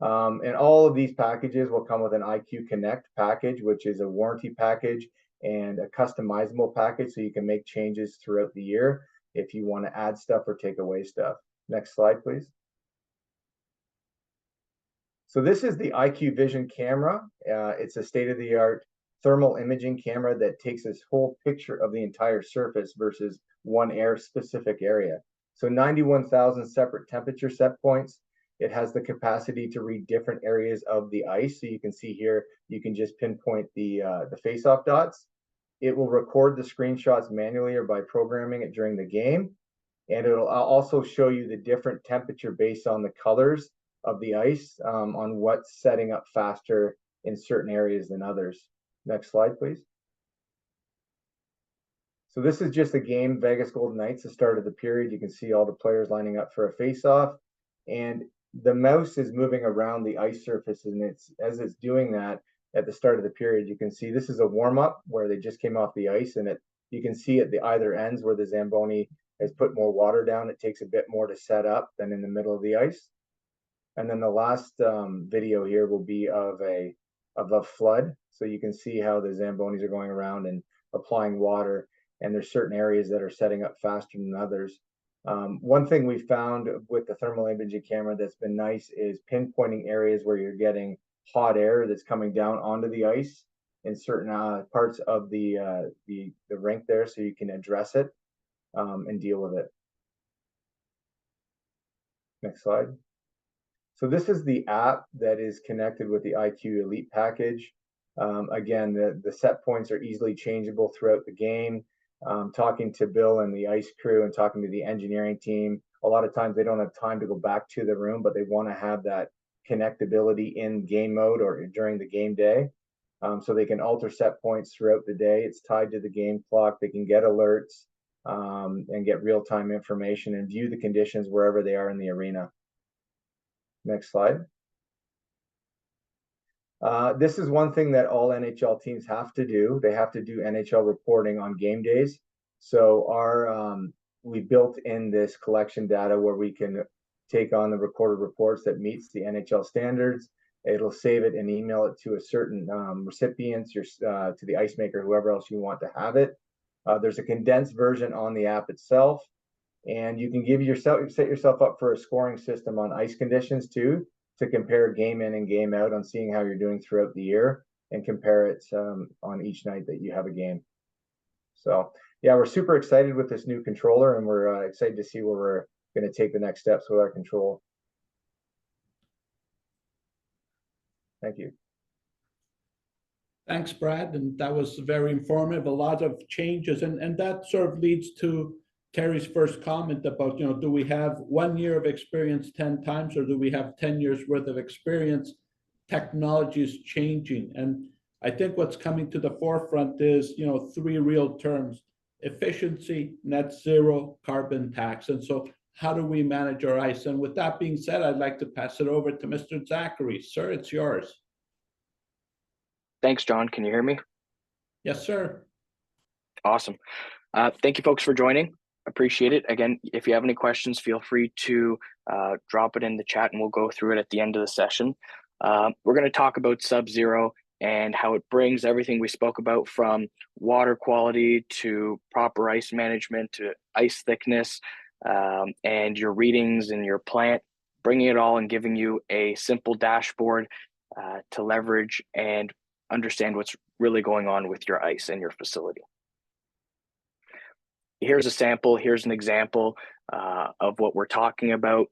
And all of these packages will come with an IQ Connect package, which is a warranty package and a customizable package, so you can make changes throughout the year if you want to add stuff or take away stuff. Next slide, please. So this is the IQ Vision camera. It's a state-of-the-art thermal imaging camera that takes this whole picture of the entire surface versus one specific area. So 91,000 separate temperature set points. It has the capacity to read different areas of the ice. So you can see here, you can just pinpoint the face-off dots. It will record the screenshots manually or by programming it during the game. And it'll also show you the different temperature based on the colors of the ice on what's setting up faster in certain areas than others. Next slide, please. So this is just a game, Vegas Golden Knights, the start of the period. You can see all the players lining up for a face-off, and the mouse is moving around the ice surface, and as it's doing that at the start of the period, you can see this is a warm-up where they just came off the ice, and you can see at the either ends where the Zamboni has put more water down. It takes a bit more to set up than in the middle of the ice. And then the last video here will be of a flood. So you can see how the Zambonis are going around and applying water, and there's certain areas that are setting up faster than others. One thing we found with the thermal imaging camera that's been nice is pinpointing areas where you're getting hot air that's coming down onto the ice in certain parts of the rink there, so you can address it and deal with it. Next slide. So this is the app that is connected with the IQ Elite package. Again, the set points are easily changeable throughout the game. Talking to Bill and the ice crew and talking to the engineering team, a lot of times they don't have time to go back to the room, but they want to have that connectability in game mode or during the game day. So they can alter set points throughout the day. It's tied to the game clock. They can get alerts and get real-time information and view the conditions wherever they are in the arena. Next slide. This is one thing that all NHL teams have to do. They have to do NHL reporting on game days. So we built in this collection data where we can take on the recorded reports that meets the NHL standards. It'll save it and email it to a certain recipients, to the ice maker, whoever else you want to have it. There's a condensed version on the app itself, and you can set yourself up for a scoring system on ice conditions too, to compare game in and game out on seeing how you're doing throughout the year and compare it on each night that you have a game. So yeah, we're super excited with this new controller, and we're excited to see where we're going to take the next steps with our control. Thank you. Thanks, Brad. And that was very informative, a lot of changes. And that sort of leads to Terry's first comment about, do we have 1 year of experience 10 times, or do we have 10 years worth of experience? Technology is changing. And I think what's coming to the forefront is, three real terms: efficiency, net zero, carbon tax. And so how do we manage our ice? And with that being said, I'd like to pass it over to Mr. Zachary. Sir, it's yours. Thanks, John. Can you hear me? Yes, sir. Awesome. Thank you, folks, for joining. Appreciate it. Again, if you have any questions, feel free to drop it in the chat and we'll go through it at the end of the session. We're going to talk about Sub-Zero and how it brings everything we spoke about, from water quality to proper ice management to ice thickness and your readings and your plant, bringing it all and giving you a simple dashboard to leverage and understand what's really going on with your ice and your facility. Here's a sample, here's an example of what we're talking about: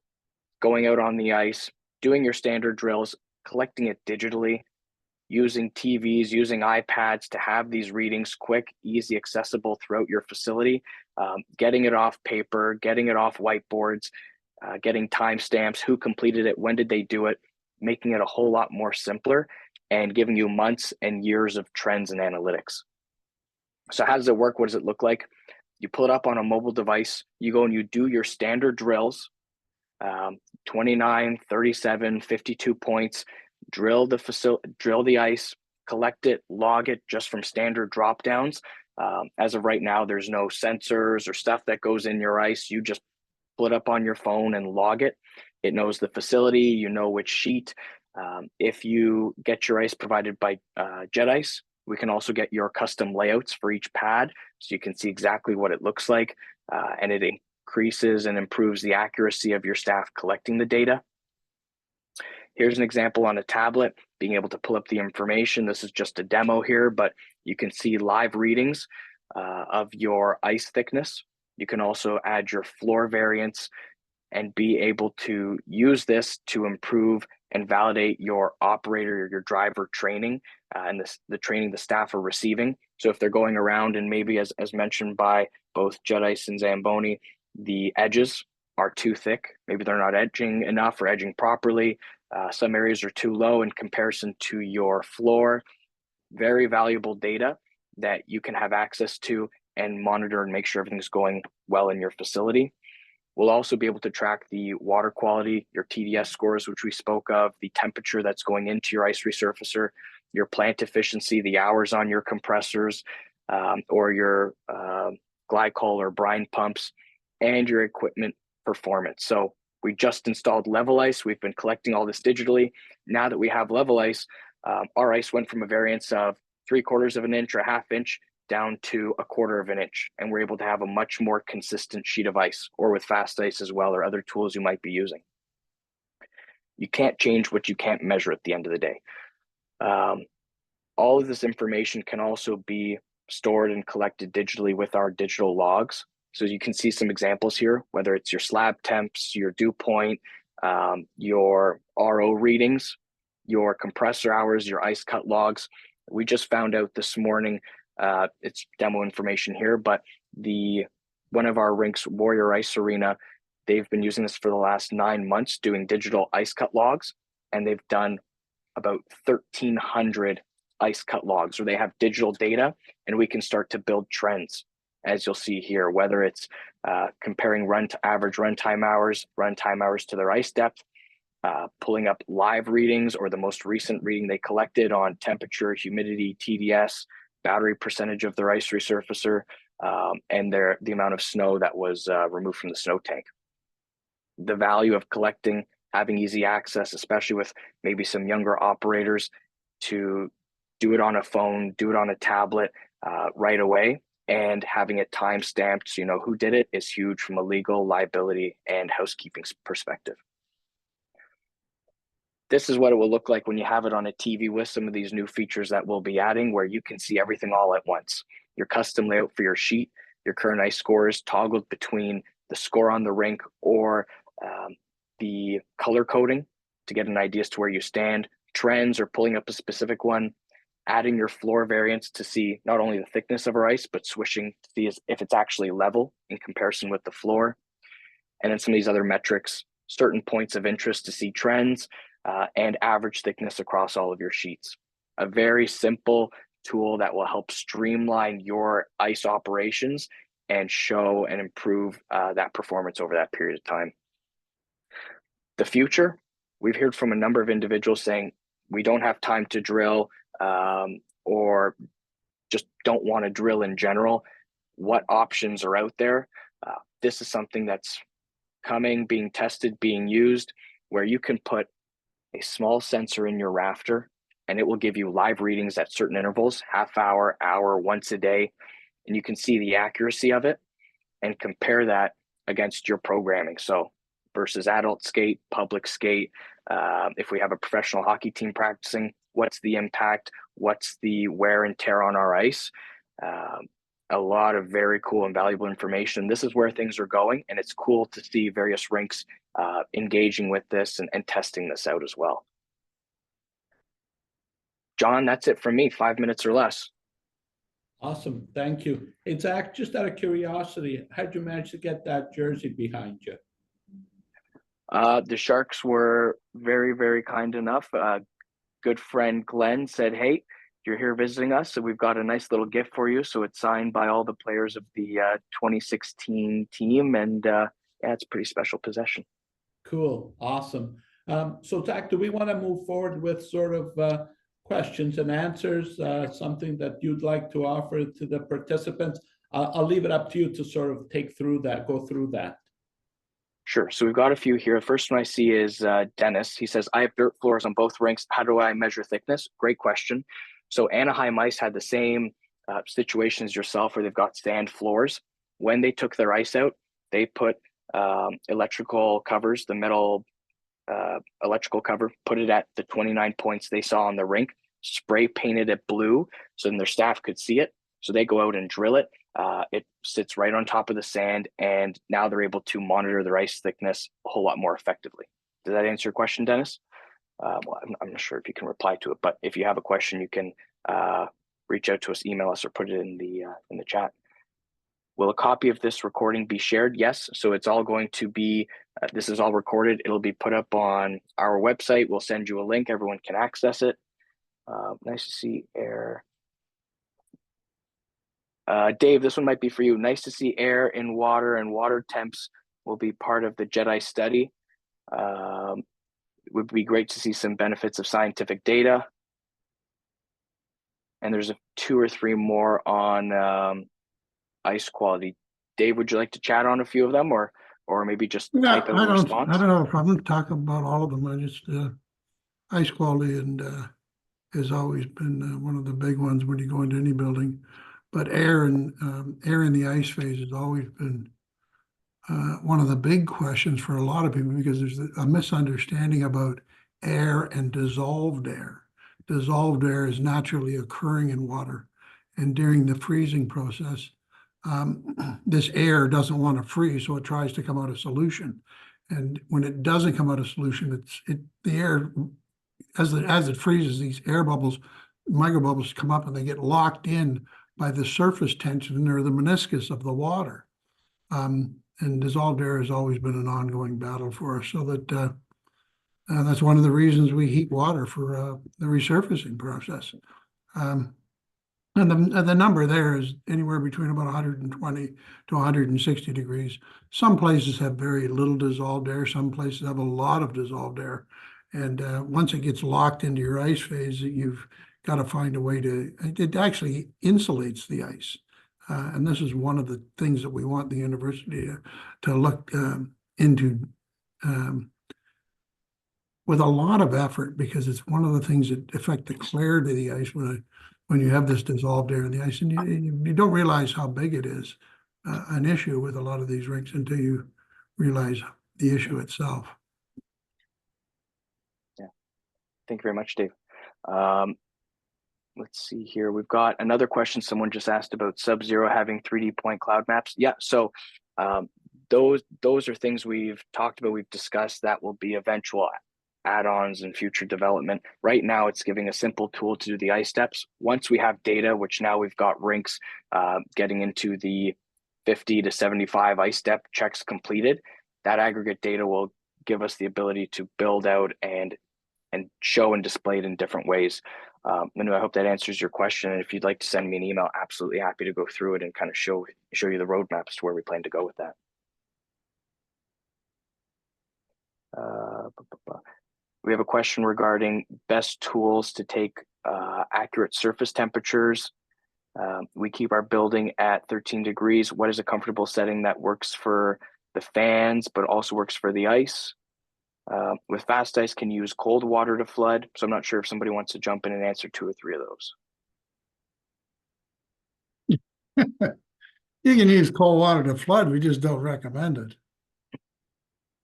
going out on the ice, doing your standard drills, collecting it digitally, using TVs, using iPads to have these readings quick, easy, accessible throughout your facility, getting it off paper, getting it off whiteboards, getting timestamps, who completed it, when did they do it, making it a whole lot more simpler and giving you months and years of trends and analytics. So how does it work? What does it look like? You pull it up on a mobile device, you go and you do your standard drills, 29, 37, 52 points, drill the ice, collect it, log it just from standard drop downs. As of right now, there's no sensors or stuff that goes in your ice. You just pull it up on your phone and log it. It knows the facility, you know which sheet. If you get your ice provided by Jet Ice, we can also get your custom layouts for each pad, so you can see exactly what it looks like, and it increases and improves the accuracy of your staff collecting the data. Here's an example on a tablet, being able to pull up the information. This is just a demo here, but you can see live readings of your ice thickness. You can also add your floor variance and be able to use this to improve and validate your operator or your driver training and the training the staff are receiving. So if they're going around and maybe, as mentioned by both Jet Ice and Zamboni, the edges are too thick. Maybe they're not edging enough or edging properly. Some areas are too low in comparison to your floor. Very valuable data that you can have access to and monitor and make sure everything's going well in your facility. We'll also be able to track the water quality, your TDS scores, which we spoke of, the temperature that's going into your ice resurfacer, your plant efficiency, the hours on your compressors, or your glycol or brine pumps, and your equipment performance. So we just installed level ice. We've been collecting all this digitally. Now that we have level ice, our ice went from a variance of 3/4 of an inch or a half inch down to 1/4 of an inch. And we're able to have a much more consistent sheet of ice, or with fast ice as well, or other tools you might be using. You can't change what you can't measure at the end of the day. All of this information can also be stored and collected digitally with our digital logs. So you can see some examples here, whether it's your slab temps, your dew point, your RO readings, your compressor hours, your ice cut logs. We just found out this morning, it's demo information here, but one of our rinks, Warrior Ice Arena, they've been using this for the last 9 months, doing digital ice cut logs, and they've done about 1,300 ice cut logs where they have digital data, and we can start to build trends, as you'll see here, whether it's comparing average runtime hours to their ice depth, pulling up live readings or the most recent reading they collected on temperature, humidity, TDS, battery percentage of their ice resurfacer, and the amount of snow that was removed from the snow tank. The value of collecting, having easy access, especially with maybe some younger operators, to do it on a phone, do it on a tablet right away, and having it time stamped so you know who did it, is huge from a legal, liability, and housekeeping perspective. This is what it will look like when you have it on a TV with some of these new features that we'll be adding, where you can see everything all at once. Your custom layout for your sheet, your current ice scores toggled between the score on the rink or the color coding to get an idea as to where you stand, trends or pulling up a specific one, adding your floor variance to see not only the thickness of our ice, but swishing to see if it's actually level in comparison with the floor. And then some of these other metrics, certain points of interest to see trends, and average thickness across all of your sheets. A very simple tool that will help streamline your ice operations and show and improve that performance over that period of time. The future, we've heard from a number of individuals saying we don't have time to drill, or just don't want to drill in general. What options are out there? This is something that's coming, being tested, being used, where you can put a small sensor in your rafter and it will give you live readings at certain intervals, half hour, once a day, and you can see the accuracy of it and compare that against your programming. So versus adult skate, public skate, if we have a professional hockey team practicing, what's the impact? What's the wear and tear on our ice? A lot of very cool and valuable information. This is where things are going, and it's cool to see various rinks engaging with this and testing this out as well. John, that's it from me, 5 minutes or less. Awesome, thank you. Hey, Zach, just out of curiosity, how'd you manage to get that jersey behind you? The Sharks were very, very kind enough. Good friend Glenn said, hey, you're here visiting us, so we've got a nice little gift for you. So it's signed by all the players of the 2016 team, and yeah, it's a pretty special possession. Cool, awesome. So Zach, do we want to move forward with sort of questions and answers, something that you'd like to offer to the participants? I'll leave it up to you to sort of go through that. Sure. So we've got a few here. The first one I see is Dennis. He says, I have dirt floors on both rinks. How do I measure thickness? Great question. So Anaheim Ice had the same situation as yourself, where they've got sand floors. When they took their ice out, they put electrical covers, the metal electrical cover, put it at the 29 points they saw on the rink, spray painted it blue so then their staff could see it. So they go out and drill it. It sits right on top of the sand, and now they're able to monitor their ice thickness a whole lot more effectively. Does that answer your question, Dennis? Well, I'm not sure if you can reply to it, but if you have a question, you can reach out to us, email us, or put it in the chat. Will a copy of this recording be shared? Yes. So it's all going to be, this is all recorded. It'll be put up on our website. We'll send you a link. Everyone can access it. Nice to see air. Dave, this one might be for you. Nice to see air in water, and water temps will be part of the JEDI study. It would be great to see some benefits of scientific data. And there's 2 or 3 more on ice quality. Dave, would you like to chat on a few of them, or maybe just type out a response? I don't have a problem talking about all of them. I just ice quality and has always been one of the big ones when you go into any building. But air in the ice phase has always been one of the big questions for a lot of people, because there's a misunderstanding about air and dissolved air. Dissolved air is naturally occurring in water, and during the freezing process, this air doesn't want to freeze, so it tries to come out of solution. And when it doesn't come out of solution, the air, as it freezes, these air bubbles, microbubbles come up, and they get locked in by the surface tension or the meniscus of the water. And dissolved air has always been an ongoing battle for us, so that that's one of the reasons we heat water for the resurfacing process. And the number there is anywhere between about 120 to 160 degrees. Some places have very little dissolved air. Some places have a lot of dissolved air. And once it gets locked into your ice phase, you've got to find a way it actually insulates the ice. And this is one of the things that we want the university to look into with a lot of effort, because it's one of the things that affect the clarity of the ice when you have this dissolved air in the ice. And you don't realize how big it is an issue with a lot of these rinks until you realize the issue itself. Yeah, thank you very much, Dave. Let's see here. We've got another question. Someone just asked about Sub-Zero having 3D point cloud maps. Yeah, so those are things we've talked about, we've discussed. That will be eventual add-ons and future development. Right now, it's giving a simple tool to do the ice steps. Once we have data, which now we've got rinks getting into the 50 to 75 ice step checks completed, that aggregate data will give us the ability to build out and show and display it in different ways. Manu, I hope that answers your question. And if you'd like to send me an email, absolutely happy to go through it and kind of show you the roadmaps to where we plan to go with that. We have a question regarding best tools to take accurate surface temperatures. We keep our building at 13 degrees. What is a comfortable setting that works for the fans, but also works for the ice? With fast ice, can you use cold water to flood? So I'm not sure if somebody wants to jump in and answer 2 or 3 of those. You can use cold water to flood. We just don't recommend it.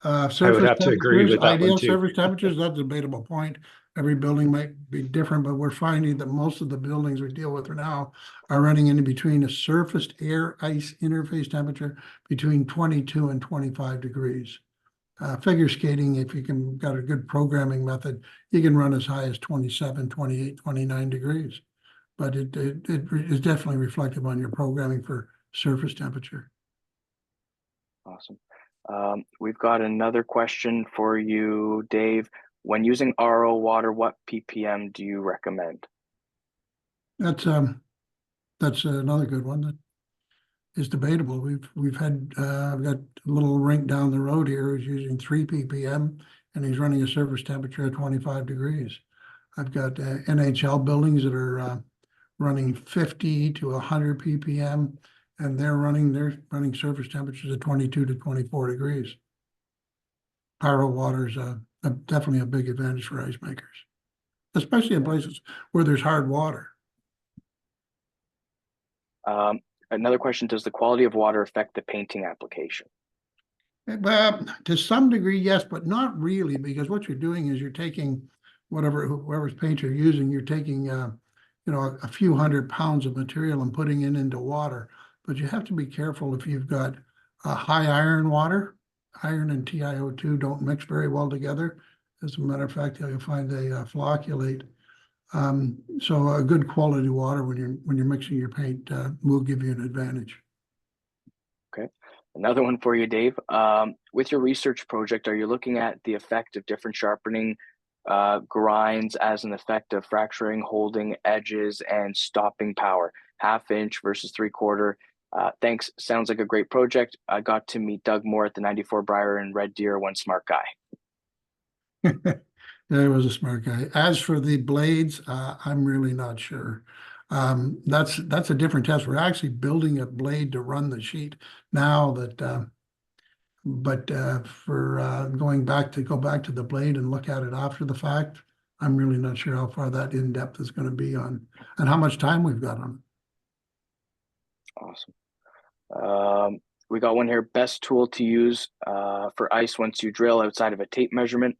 I would have to agree with that ideal one too. surface temperatures, that's a debatable point. Every building might be different, but we're finding that most of the buildings we deal with now are running in between a surfaced air ice interface temperature between 22 and 25 degrees. Figure skating, if you got a good programming method, you can run as high as 27, 28, 29 degrees. But it is definitely reflective on your programming for surface temperature. Awesome. We've got another question for you, Dave. When using RO water, what ppm do you recommend? That's another good one that is debatable. We've had I've got a little rink down the road here who's using 3 ppm, and he's running a surface temperature of 25 degrees. I've got NHL buildings that are running 50 to 100 ppm, and they're running surface temperatures of 22 to 24 degrees. RO water is definitely a big advantage for ice makers, especially in places where there's hard water. Another question, does the quality of water affect the painting application? To some degree, yes, but not really, because what you're doing is you're taking whoever's paint you're using, you're taking a few 100 pounds of material and putting it into water. But you have to be careful if you've got high iron water. Iron and TiO2 don't mix very well together. As a matter of fact, you'll find they flocculate. So a good quality water when you're mixing your paint will give you an advantage. Another one for you, Dave. With your research project, are you looking at the effect of different sharpening grinds as an effect of fracturing, holding edges, and stopping power? 1/2 inch versus 3/4. Thanks. Sounds like a great project. I got to meet Doug Moore at the 94 Briar and Red Deer. One smart guy. He was a smart guy. As for the blades, I'm really not sure. That's a different test. We're actually building a blade to run the sheet now that, but for go back to the blade and look at it after the fact, I'm really not sure how far that in-depth is going to be on and how much time we've got on it. Awesome. We got one here. Best tool to use for ice once you drill outside of a tape measurement.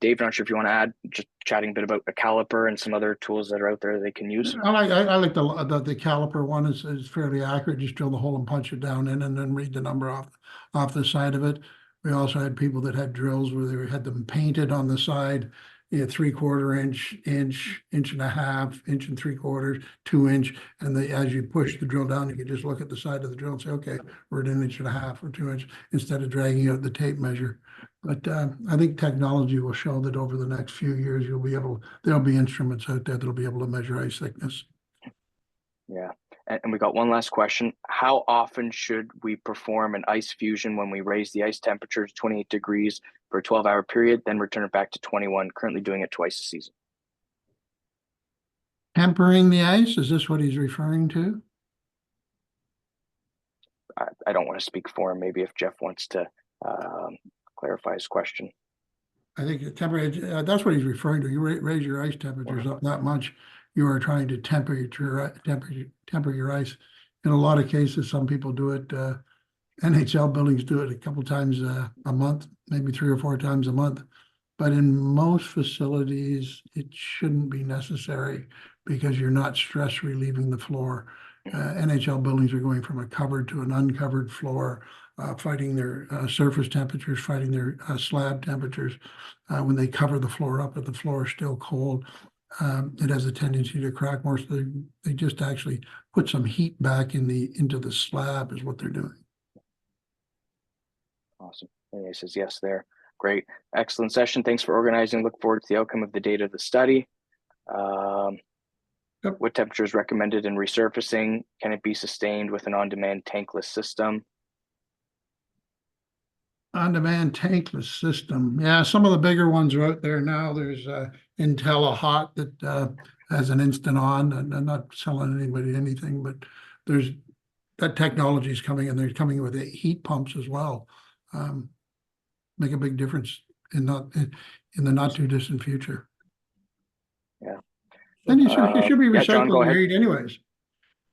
Dave, not sure if you want to add, just chatting a bit about a caliper and some other tools that are out there they can use. I like the caliper one is fairly accurate. Just drill the hole and punch it down in and then read the number off the side of it. We also had people that had drills where they had them painted on the side, 3/4 inch, inch and a half, 1 3/4, 2 inch. And as you push the drill down, you can just look at the side of the drill and say, okay, we're at 1 1/2 inch or 2 inch instead of dragging out the tape measure. But I think technology will show that over the next few years, there'll be instruments out there that'll be able to measure ice thickness. Yeah. And we got one last question. How often should we perform an ice fusion when we raise the ice temperature to 28 degrees for a 12-hour period, then return it back to 21, currently doing it twice a season? Tempering the ice, is this what he's referring to? I don't want to speak for him. Maybe if Jeff wants to clarify his question. I think temperature, that's what he's referring to. You raise your ice temperatures up that much, you are trying to temper your ice. In a lot of cases, some people do it, NHL buildings do it a couple times a month, maybe 3 or 4 times a month. But in most facilities, it shouldn't be necessary because you're not stress relieving the floor. NHL buildings are going from a covered to an uncovered floor, fighting their surface temperatures, fighting their slab temperatures. When they cover the floor up, if the floor is still cold, it has a tendency to crack more. So they just actually put some heat back into the slab is what they're doing. Awesome. And he says yes there. Great. Excellent session. Thanks for organizing. Look forward to the outcome of the data of the study. Yep. What temperature is recommended in resurfacing? Can it be sustained with an on-demand tankless system? On-demand tankless system. Yeah, some of the bigger ones are out there now. There's IntelliHot that has an instant on. And I'm not selling anybody anything, but that technology is coming, and they're coming with heat pumps as well. Make a big difference in the not too distant future. Yeah. And you should be yeah, John, go recycling ahead. your heat anyways.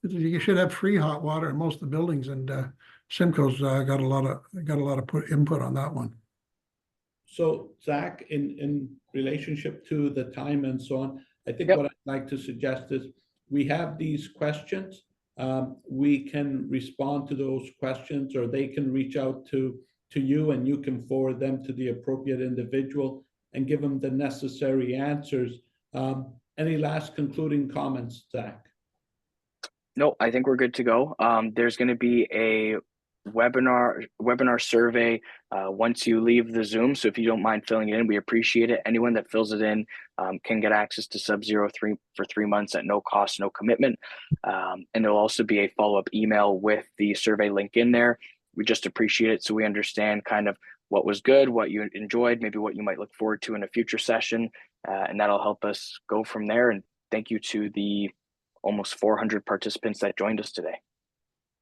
You should have free hot water in most of the buildings, and CIMCO's got a lot of input on that one. So Zach, in relationship to the time and so on, I think Yep. what I'd like to suggest is we have these questions. We can respond to those questions, or they can reach out to you, and you can forward them to the appropriate individual and give them the necessary answers. Any last concluding comments, Zach? No, I think we're good to go. There's going to be a webinar survey once you leave the Zoom. So if you don't mind filling it in, we appreciate it. Anyone that fills it in can get access to Sub-Zero for 3 months at no cost, no commitment. And there'll also be a follow-up email with the survey link in there. We just appreciate it so we understand kind of what was good, what you enjoyed, maybe what you might look forward to in a future session. And that'll help us go from there. And thank you to the almost 400 participants that joined us today.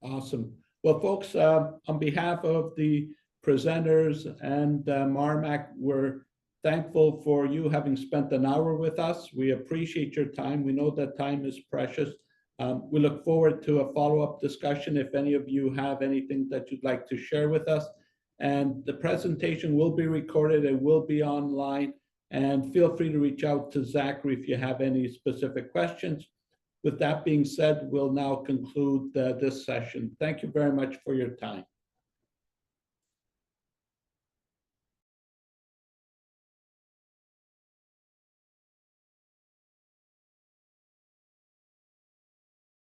Awesome. Well, folks, on behalf of the presenters and Marmac, we're thankful for you having spent an hour with us. We appreciate your time. We know that time is precious. We look forward to a follow-up discussion if any of you have anything that you'd like to share with us. And the presentation will be recorded. It will be online. And feel free to reach out to Zachary if you have any specific questions. With that being said, we'll now conclude this session. Thank you very much for your time.